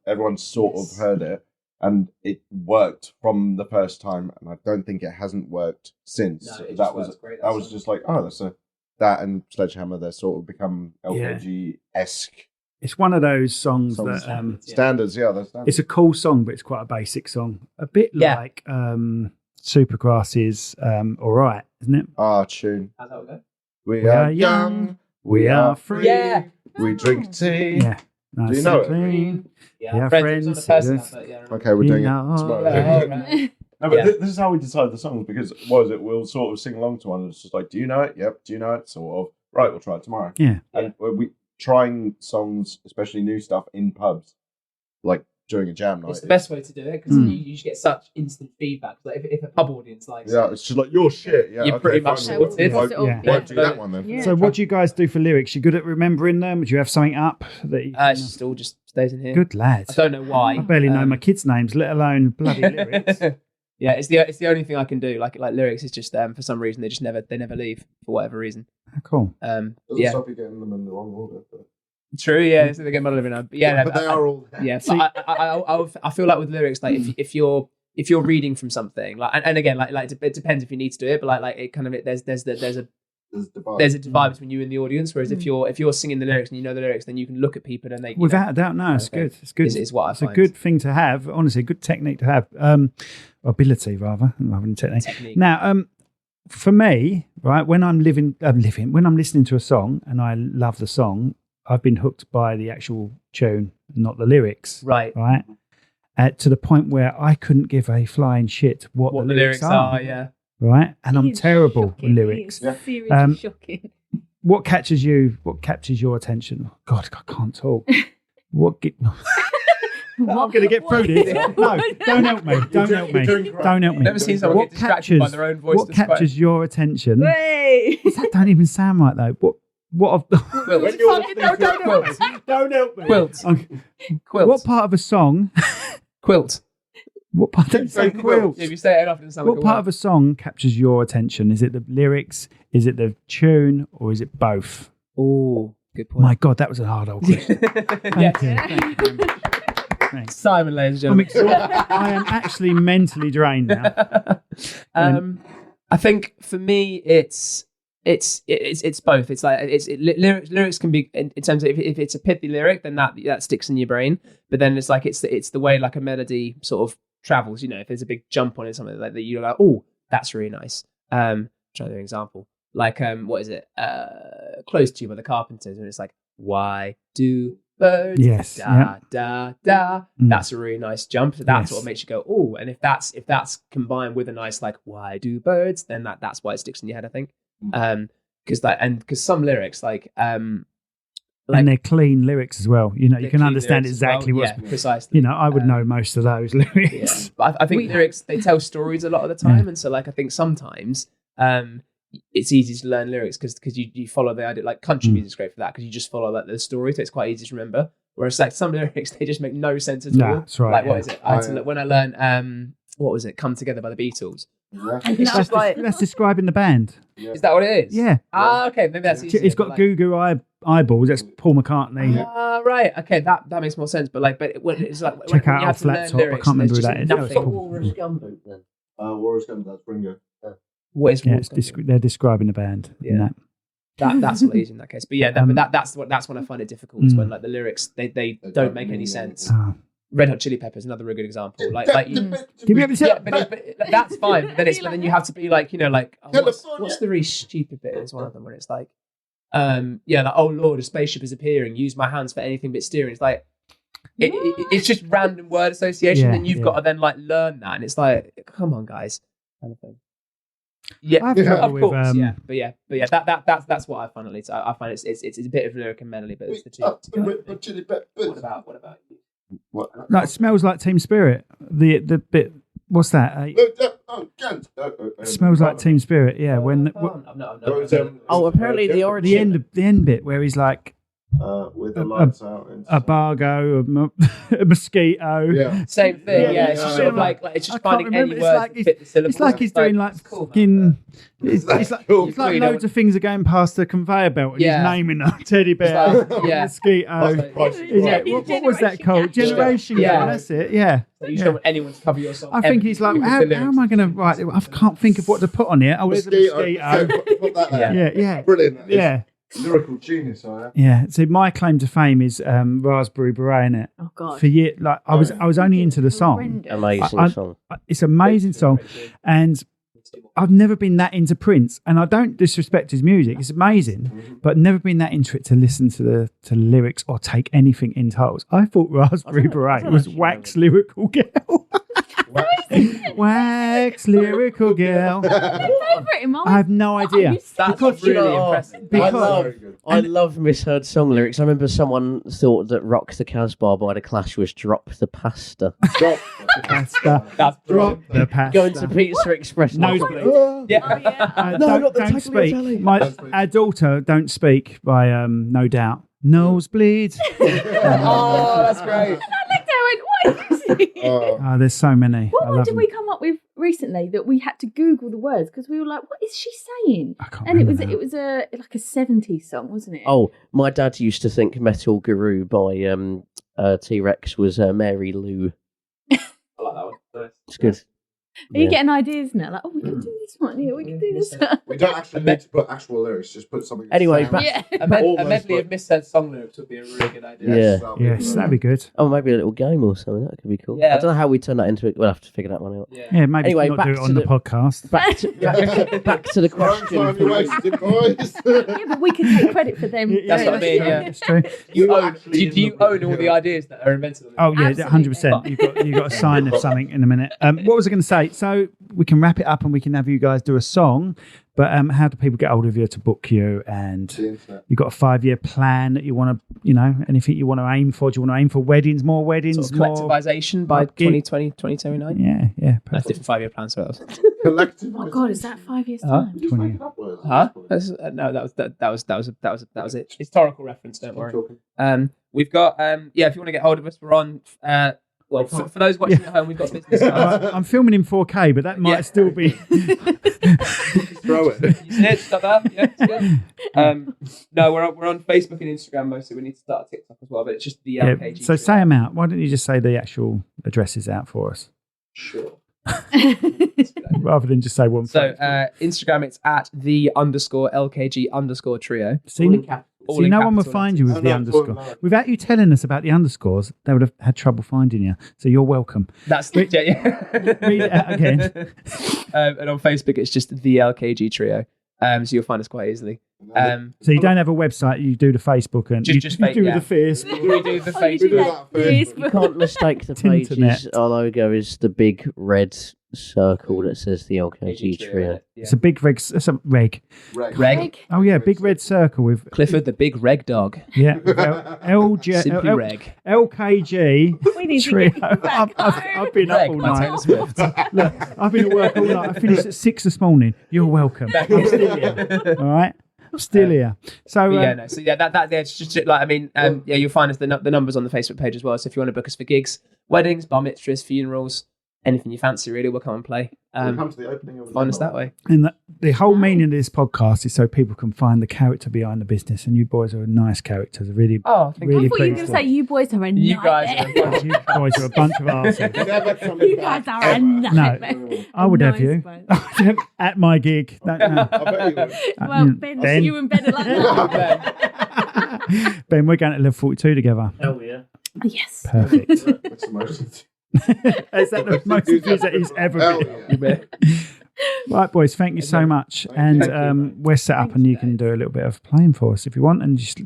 S4: Everyone sort of heard it, and it worked from the first time. And I don't think it hasn't worked since.
S5: No,
S4: that was great. That was just like, oh, that's a that and Sledgehammer, they're sort of become LKG-esque.
S3: It's one of those songs that
S4: standards. Yeah, they're standards.
S3: It's a cool song, but it's quite a basic song. A bit like Supergrass's "All Right," isn't it?
S4: Tune.
S5: How's that go?
S4: We are young. We are free.
S5: Yeah.
S4: We drink tea.
S3: Yeah.
S4: Do you know it?
S3: Yeah,
S5: friends.
S4: Okay, we're doing it tomorrow.
S5: Right.
S4: No, but this is how we decide the songs, because we'll sort of sing along to one, and it's just like, do you know it? Yep. Do you know it? Sort of. Right, we'll try it tomorrow.
S3: Yeah.
S4: And we trying songs, especially new stuff, in pubs, like during a jam night.
S5: It's the best way to do it, because you just get such instant feedback. Like if a pub audience likes it,
S4: it's just like, your shit. Yeah,
S5: you're pretty much sorted.
S4: Won't do that one then.
S7: Yeah.
S3: So what do you guys do for lyrics? You good at remembering them? Do you have something up that you
S5: It still just stays in here.
S3: Good lad.
S5: I don't know why.
S3: I barely know my kids' names, let alone bloody lyrics.
S5: Yeah, it's the only thing I can do. Like lyrics is just for some reason they never leave for whatever reason.
S3: Cool.
S4: Doesn't stop you getting them in the wrong order. But...
S5: True, yeah. So they get muddled now. But yeah,
S4: but they are all.
S5: Yeah, I feel like with lyrics, like if you're reading from something, like and again, like it depends if you need to do it, but like it kind of there's a divide between you and the audience. Whereas if you're singing the lyrics and you know the lyrics, then you can look at people and they
S3: without a doubt. No, it's good. It's good.
S5: Is what I find.
S3: It's a good thing to have. Honestly, a good technique to have. Ability rather than technique. Now, for me, right, when I'm when I'm listening to a song and I love the song, I've been hooked by the actual tune, not the lyrics.
S5: Right.
S3: To the point where I couldn't give a flying shit what the lyrics are.
S5: Yeah.
S3: Right, and I'm terrible with lyrics.
S7: Seriously shocking.
S3: What catches you? What captures your attention? God, I can't talk. I'm going to get through this. No, don't help me. Don't help me. Don't help me.
S5: Never seen someone get distracted by their own voice.
S3: What captures your attention?
S7: Hey.
S3: That don't even sound right though. What? Don't help me.
S5: Quilt.
S3: What part of a song?
S5: Quilt.
S3: What part? Don't say quilt.
S5: If you say it enough, it sounds
S3: what part of a song captures your attention? Is it the lyrics? Is it the tune? Or is it both?
S5: Oh, good point.
S3: My God, that was a hard old question. Thank you. Thank you very much. Thanks.
S5: Simon, ladies and
S3: I'm
S5: gentlemen.
S3: exhausted. I am actually mentally drained now.
S5: I think for me, it's both. It's like lyrics can be in terms of if it's a pithy lyric, then that sticks in your brain. But then it's like it's the way like a melody sort of travels. You know, if there's a big jump on it, something like that, you're like, oh, that's really nice. Try an example. Like what is it? Close to You by the Carpenters, and it's like, why do birds da. That's a really nice jump. So that sort of makes you go, oh. And if that's combined with a nice like, why do birds, then that's why it sticks in your head, I think. Because some lyrics and
S3: they're clean lyrics as well. You know, you can understand exactly what's
S5: precisely.
S3: You know, I would know most of those lyrics.
S5: Yeah. But I think lyrics, they tell stories a lot of the time, and so like I think sometimes it's easy to learn lyrics because you follow the idea. Like country music's great for that because you just follow like the story, so it's quite easy to remember. Whereas like some lyrics, they just make no sense at all.
S3: That's right.
S5: Like what is it? When I learned what was it? Come Together by the Beatles.
S7: It's just like
S3: that's describing the band.
S5: Yeah. Is that what it is?
S3: Yeah.
S5: Okay. Maybe that's easier.
S3: It's got goo goo eyeballs. That's Paul McCartney.
S5: Right. Okay. That makes more sense. But like, it's like
S3: check
S5: when
S3: out
S5: you have
S3: off laptop. I can't remember who that is.
S5: Nothing.
S6: Walrus Gumboot then.
S4: Walrus Gumboot. That's Ringo.
S5: What is Walrus
S3: Gumboot? They're describing the band.
S5: Yeah. That's what it is in that case. But yeah, that's when I find it difficult. Is when like the lyrics they don't make any sense. Red Hot Chili Peppers, another really good example. Like
S3: give me a
S5: but that's fine. But then you have to be like, you know, like what's the really stupid bit? It's one of them where it's like, like, oh Lord, a spaceship is appearing. Use my hands for anything but steering. It's like it's just random word association, and you've got to then like learn that, and it's like, come on, guys, kind of thing. Yeah, of course. That's what I find at least. I find it's a bit of lyric and melody, but it's the two. What about you?
S3: No, it smells like Team Spirit. The bit. What's that? Smells like Team Spirit. Yeah. When
S6: apparently the
S3: end bit where he's like,
S4: with the lights out. And
S3: A bargo, a mosquito.
S4: Yeah.
S5: Same thing. Yeah, it's
S4: yeah,
S5: just
S4: yeah.
S5: sort of like it's
S3: I
S5: just
S3: can't
S5: finding any
S3: remember.
S5: words that fit the syllables.
S3: It's like he's doing like
S5: it's cool,
S3: fucking. It's like
S4: cool.
S3: it's like
S5: You know,
S3: loads of things are going past the conveyor belt and
S5: Yeah.
S3: he's naming a teddy bear,
S5: It's like, yeah.
S3: mosquito.
S5: Yeah.
S3: What was that called? Generation
S5: Yeah.
S3: Gap. That's it. Yeah.
S5: So you don't want anyone to cover your song.
S3: I think he's like, how am I going to write it? I can't think of what to put on here. Oh, there's a mosquito.
S4: Put that there.
S3: Yeah.
S4: Brilliant.
S3: Yeah.
S4: Lyrical genius, I am.
S3: Yeah. So my claim to fame is Raspberry Beret, innit?
S7: Oh God.
S3: For years, like I was only into the song.
S7: Horrendous.
S6: Amazing song.
S3: It's an amazing song, and I've never been that into Prince, and I don't disrespect his music. It's amazing, but never been that into it to listen to the lyrics or take anything in totals. I thought Raspberry Beret was Wax Lyrical Girl. Wax Lyrical Girl. I have no idea.
S5: That's
S6: Because, you
S5: really
S6: know,
S5: impressive.
S3: Because
S6: I love misheard song lyrics. I remember someone thought that Rock the Casbah by The Clash was Drop the Pasta.
S4: Drop.
S3: pasta,
S5: That's
S3: drop the pasta.
S6: Going to Pizza Express.
S3: Nosebleed.
S5: Yeah.
S3: Don't speak. Our daughter Don't Speak by No Doubt. Nosebleed.
S5: Oh, that's great.
S7: I looked there and went, what is it?
S3: Oh, there's so many.
S7: What
S3: I
S7: one
S3: love
S7: did
S3: them.
S7: we come up with recently that we had to Google the words because we were like, what is she saying?
S3: I can't
S7: And
S3: remember
S7: it was
S3: now.
S7: like a 70s song, wasn't it?
S6: Oh, my dad used to think Metal Guru by T-Rex was Mary Lou.
S5: I like that one.
S6: It's good.
S7: Are you getting ideas now? Like, oh, we can do this one here, we can do this one.
S4: We don't actually need to put actual lyrics, just put something.
S6: Anyway,
S4: that
S6: back-
S7: Yeah.
S5: A
S4: Almost
S5: medley
S4: like-
S5: of misheard song lyrics would be a really good idea.
S6: Yeah.
S3: Yes, that'd be good.
S6: Oh, maybe a little game or something. That could be cool.
S5: Yeah.
S6: I don't know how we turn that into it. We'll have to figure that one out.
S5: Yeah.
S3: Yeah, maybe
S6: Anyway,
S3: not
S6: back
S3: do it
S6: to
S3: on the podcast.
S6: Back to the question.
S4: Time you wasted, boys.
S7: Yeah, but we could take credit for them.
S5: That's what I mean, yeah.
S3: It's true.
S5: You
S4: You
S5: own,
S4: actually
S5: do you own all the ideas that are invented on this?
S3: Oh yeah,
S7: Absolutely.
S3: 100%. You've got a sign of something in a minute. What was I going to say? So we can wrap it up and we can have you guys do a song. But how do people get hold of you to book you? And
S4: The internet.
S3: you've got a 5-year plan that you want to, anything you want to aim for? Do you want to aim for weddings, more weddings,
S5: Sort of
S3: more?
S5: collectivization by
S3: more gig-
S5: 2020, 2029?
S3: Yeah,
S5: That's
S3: perfect.
S5: different 5-year plan. So that was.
S4: Collective.
S7: Oh my God, is that 5 years'
S5: Huh?
S7: time?
S4: Just make it up, words.
S5: Huh? No, that was it. Historical reference. Don't worry. We've got if you want to get hold of us, we're on. For those watching at home, we've got business cards.
S3: I'm filming in 4K, but that might
S5: Yeah.
S3: still be.
S4: Throw it.
S5: You see it? Stop that. Yeah. it's good. No, we're on Facebook and Instagram mostly. We need to start a TikTok as well, but it's just the
S3: Yeah,
S5: LKG.
S3: so say them out. Why don't you just say the actual addresses out for us,
S5: Sure.
S3: rather than just say one.
S5: So
S3: phrase?
S5: Instagram, it's at *LKG _trio.
S3: See,
S5: All
S3: See,
S5: in
S3: no one will
S5: capital
S3: find you with
S4: Oh,
S3: the
S4: no,
S3: underscore.
S4: no.
S3: Without you telling us about the underscores, they would have had trouble finding you. So you're welcome.
S5: That's yeah.
S3: Read it out again.
S5: And on Facebook, it's just the LKG Trio. So you'll find us quite easily.
S3: So you don't have a website, you do the Facebook and
S5: Just
S3: you do
S5: yeah.
S3: the fierce.
S5: We do the
S7: Oh, you do
S5: Facebook.
S7: that
S6: You
S7: Facebook.
S6: can't mistake the pages.
S3: Tinternet.
S6: Our logo is the big red circle that says the LKG Trio.
S5: Yeah.
S3: It's a big reg. It's a reg.
S5: Reg.
S3: Oh yeah, big red circle with
S5: Clifford, the big reg dog.
S3: yeah with LG,
S5: Simply Reg.
S3: LKG
S7: We need to
S3: Trio.
S7: get you back
S3: I've been up
S5: Reg
S3: all
S5: by
S3: night.
S5: Taylor Swift.
S3: Look, I've been at work all night. I finished at 6 this morning. You're welcome. I'm still here. All right, I'm still here. So
S5: It's just like you'll find us the numbers on the Facebook page as well. So if you want to book us for gigs, weddings, bar mitzvahs, funerals, anything you fancy, really, we'll come and play.
S4: Come to the opening of the
S5: Find us that way.
S3: And the whole meaning of this podcast is so people can find the character behind the business. And you boys are nice characters. Really,
S5: Oh, thank
S3: really
S7: I thought you were
S3: pleased.
S7: going to say you boys are a
S5: You guys
S7: nightmare.
S5: are
S3: You boys are a bunch of arses.
S4: Never coming
S7: You
S4: back.
S7: guys are a nightmare.
S3: I would have
S7: Nice
S3: you
S7: bunch.
S3: at my gig. No.
S4: I bet you would.
S7: Well, Ben, you and Ben are like that.
S3: Ben, we're going to Level 42 together.
S6: Hell yeah.
S7: Yes.
S3: Perfect.
S4: That's the most.
S3: Is that the most confused that he's ever
S4: Hell
S3: been?
S4: yeah.
S3: Right, boys, thank you so much. And we're set up and you can do a little bit of playing for us if you want and just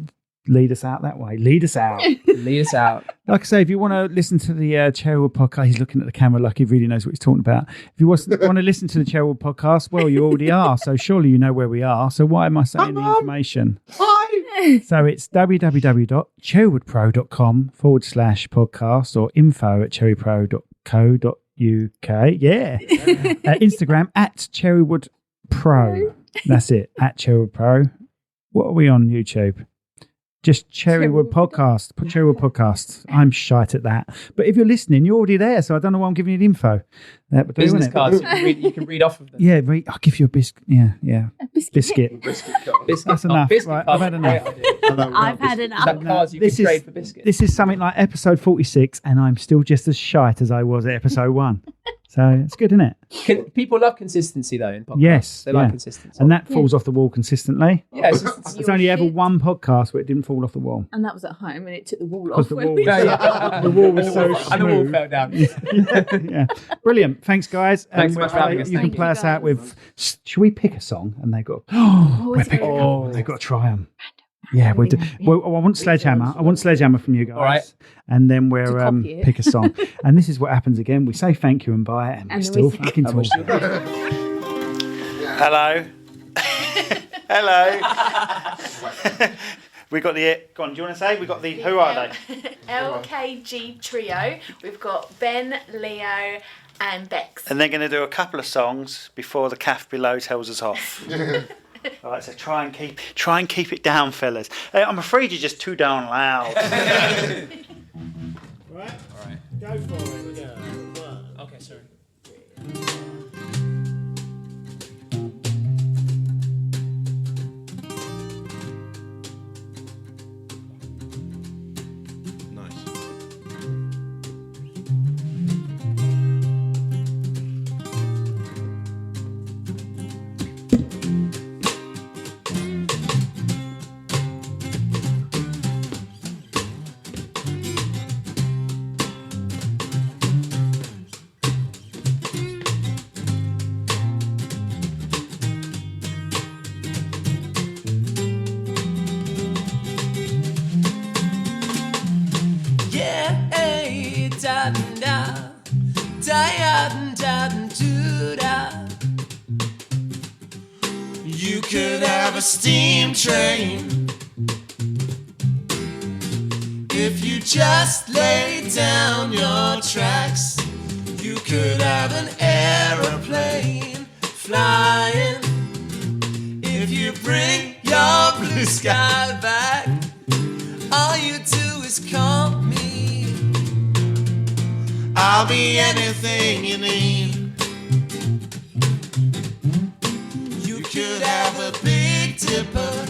S3: lead us out that way. Lead us out.
S5: Lead us out.
S3: Like I say, if you want to listen to the Cherrywood podcast, he's looking at the camera like he really knows what he's talking about. If you want to listen to the Cherrywood podcast, well, you already are. So surely you know where we are. So why am I saying the information? So it's www.cherrywoodpro.com/podcast or info@cherrypro.co.uk. Yeah. Instagram @cherrywoodpro. That's it, @cherrywoodpro. What are we on YouTube? Just Cherrywood Podcast. Put Cherrywood Podcast. I'm shite at that. But if you're listening, you're already there, so I don't know why I'm giving you the info.
S5: Business cards, you can read off of them.
S3: Yeah, I'll give you a biscuit. Yeah.
S7: A biscuit.
S5: Biscuit
S3: That's
S5: cards.
S3: enough.
S5: Biscuit
S3: Right,
S5: cards
S3: I've had
S5: are a great
S3: enough.
S5: idea.
S7: I've had
S5: Is
S7: enough.
S5: that cards you can trade for biscuits?
S3: This is something like episode 46, and I'm still just as shite as I was at episode 1. So it's good, isn't it?
S5: People love consistency, though, in podcasts.
S3: Yes.
S5: They like consistency.
S3: And that falls off the wall consistently.
S5: Yeah,
S3: There's only ever one podcast where it didn't fall off the wall.
S7: And that was at home, and it took the wall
S3: Because
S7: off.
S3: the
S7: when
S3: wall
S7: we-
S3: was, the wall was so
S5: and the wall
S3: smooth.
S5: fell down.
S3: Yeah. Brilliant. Thanks, guys.
S5: Thanks so much for having us.
S3: You can
S7: Thank
S3: play
S7: you,
S3: us out
S7: guys.
S3: with. Should we pick a song? And they got.
S7: it's
S3: They've
S7: very
S3: got to try them. Yeah, we do. Well, I want Sledgehammer. I want Sledgehammer from you guys.
S5: All right.
S3: And then we're
S7: copy it.
S3: pick a song. And this is what happens again. We say thank you and bye, and we're
S7: And
S3: still
S7: we-
S3: fucking
S5: And we're
S3: talking.
S2: Hello. Hello. We got the. Go on. Do you want to say? We got the. Who are they?
S1: LKG Trio. We've got Ben, Leo, and Bex.
S2: And they're going to do a couple of songs before the calf below tells us off. All right, so try and keep it down, fellas. I'm afraid you're just too darn loud.
S3: Right? All right. Go for it.
S5: Okay, sorry.
S8: You could have a steam train if you just lay down your tracks. You could have an aeroplane flying if you bring your blue sky back. All you do is call me. I'll be anything you need. You could have a Big Dipper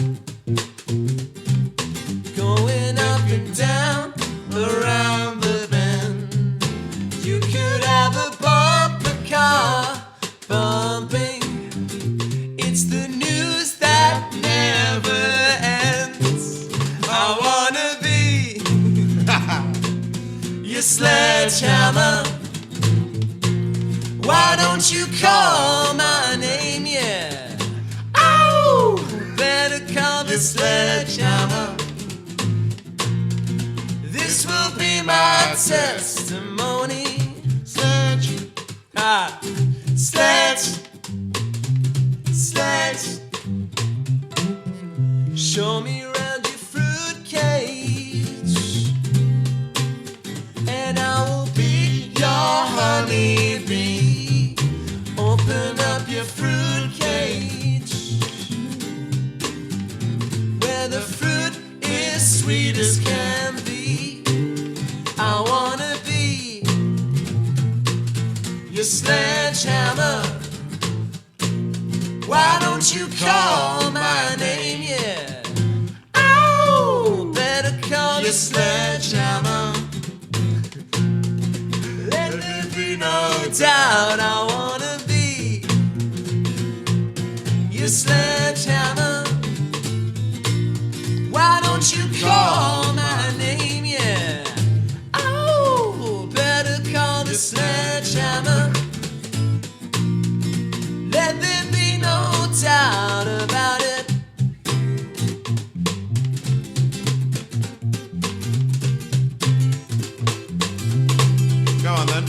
S8: going up and down around the bend. You could have a bumper car bumping. It's the news that never ends. I wanna be your sledgehammer. Why don't you call my name, yeah? Oh, better call the sledgehammer. This will be my testimony. Sledge, sledge. Show me around your fruit cage, and I will be your honeybee. Open up your fruit cage, where the fruit is sweet as can be. I wanna be your sledgehammer. Why don't you call my name, yeah? Oh, better call your sledgehammer. Let there be no doubt, I wanna be your sledgehammer. Why don't you call my name, yeah? Oh, better call the sledgehammer. Let there be no doubt about it. Go on then.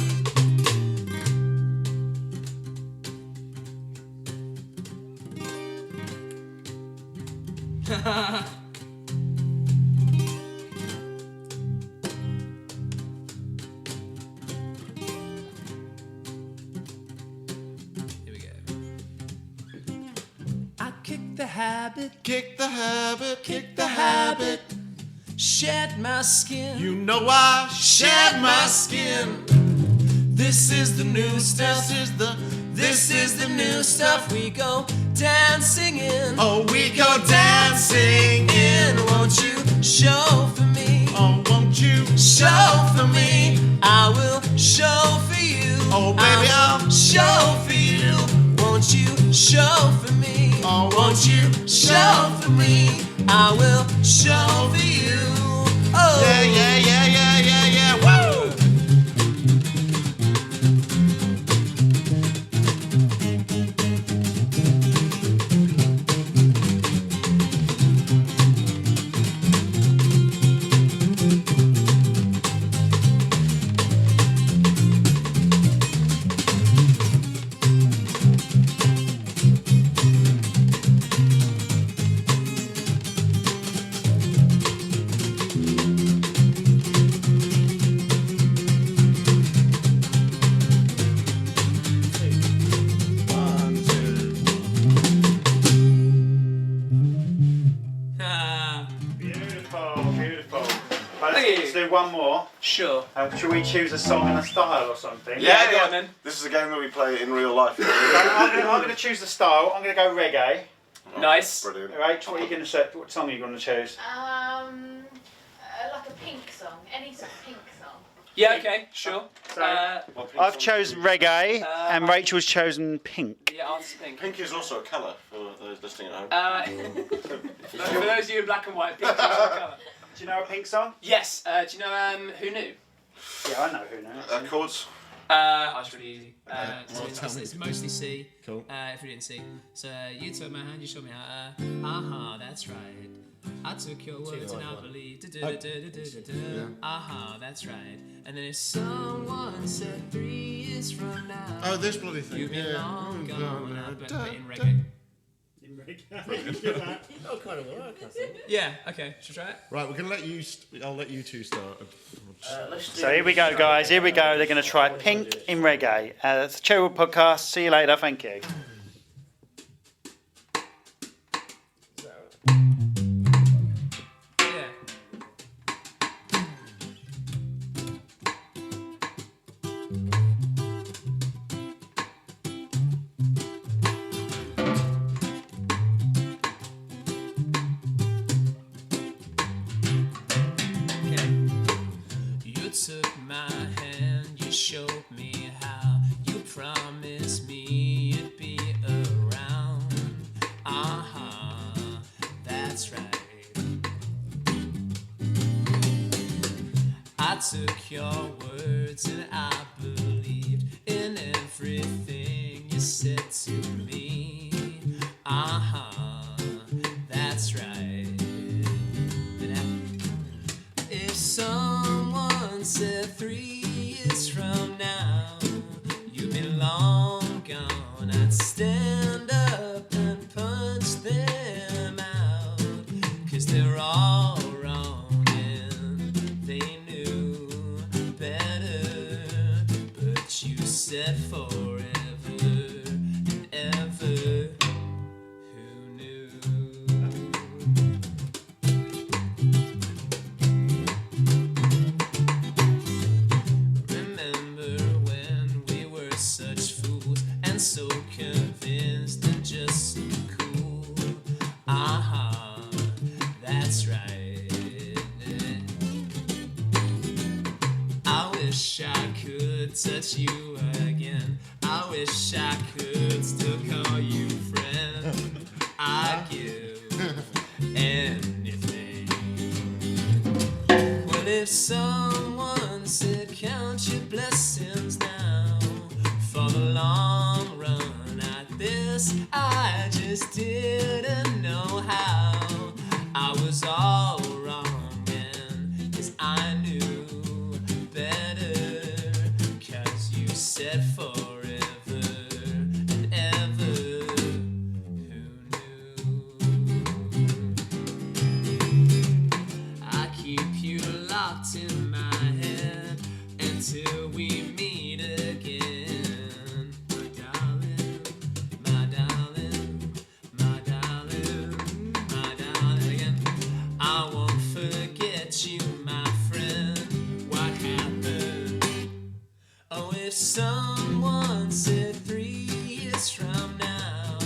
S8: Here we go. I kick the habit, kick the habit, kick the habit. shed my skin. You know I shed my skin. This is the new stuff. This is the new stuff. We go dancing in. Oh, we go dancing in. Won't you show for me? Oh, won't you show for me? I will show for you. Oh, baby, I'll show for you. Won't you show for me? Oh, won't you show for me? I will show for you. Oh, yeah, yeah, yeah, yeah, yeah, yeah. Woo!
S2: Let's do one more.
S5: Sure.
S2: Should we choose a song and a style or something?
S5: Yeah, go on then.
S4: This is a game where we play in real life.
S2: I'm going to choose the style. I'm going to go reggae.
S5: Nice.
S4: Brilliant.
S2: Right, what are you going to say? What song are you going to choose?
S7: Like a pink song. Any sort of pink song.
S5: Yeah, okay, sure.
S2: I've chosen reggae and Rachel's chosen pink.
S5: Yeah, I'll pink.
S4: Pink is also a colour for those listening at home.
S5: For those of you in black and white, pink is a colour.
S2: Do you know a pink song?
S5: Yes. Do you know Who Knew?
S2: Yeah, I know Who Knew.
S4: Chords.
S5: It's really easy.
S9: It's mostly C.
S4: Cool.
S9: If we didn't see. So you took my hand, you showed me how. That's right. I took your words and I believed. That's right. And then if someone said 3 years from now.
S4: Oh, this bloody thing.
S9: You'd be long gone. But in reggae.
S6: Oh, kind of work, I think.
S5: Yeah. Okay. Should we try it?
S4: Right, we're gonna let you. I'll let you two start.
S2: So here we go, guys. Here we go. They're going to try pink in reggae. That's the Cherrywood Podcast. See you later. Thank you.
S5: Yeah.
S9: You took my hand, you showed me how. You promised me you'd be around. That's right. I took your words and I believed in everything you said to me. That's right. If someone said 3 years from now you'd be long gone, I'd stand up and punch them out, 'cause they're all wrong and they knew better. But you said forever and ever. Who knew? Remember when we were such fools and so convinced and just so cool? That's right. I wish I could touch you again. I wish I could still call you friend. I'd give anything. Well, if someone said count your blessings now for the long run at this, I just didn't know how. I was all wrong and 'cause I knew better, 'cause you said forever and ever. Who knew? I keep you locked in my head until we meet again. My darling, my darling, my darling, my darling again. if someone said 3 years from now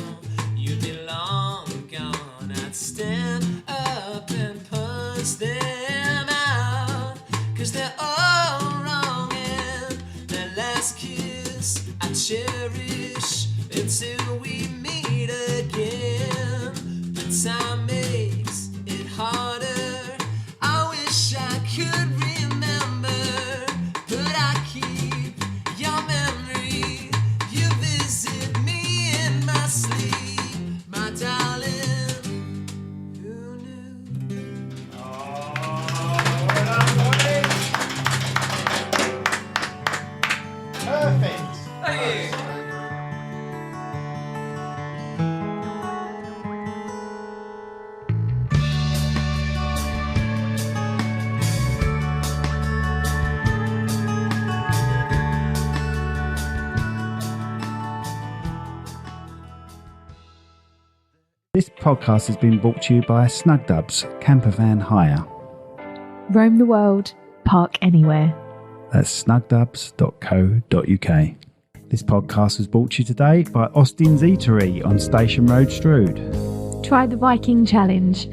S9: you'd be long gone, I'd stand up and punch them out, 'cause they're all wrong and their last kiss I cherish until we meet again. But time makes it harder. I wish I could remember, but I keep your memory. You visit me in my sleep, my darling. Who knew?
S3: Perfect.
S9: Thank you.
S3: This podcast has been brought to you by Snug Dubs Camper Van Hire.
S1: Roam the world, park anywhere.
S3: That's snugdubs.co.uk. This podcast was brought to you today by Austin's Eatery on Station Road, Strood.
S1: Try the Viking Challenge.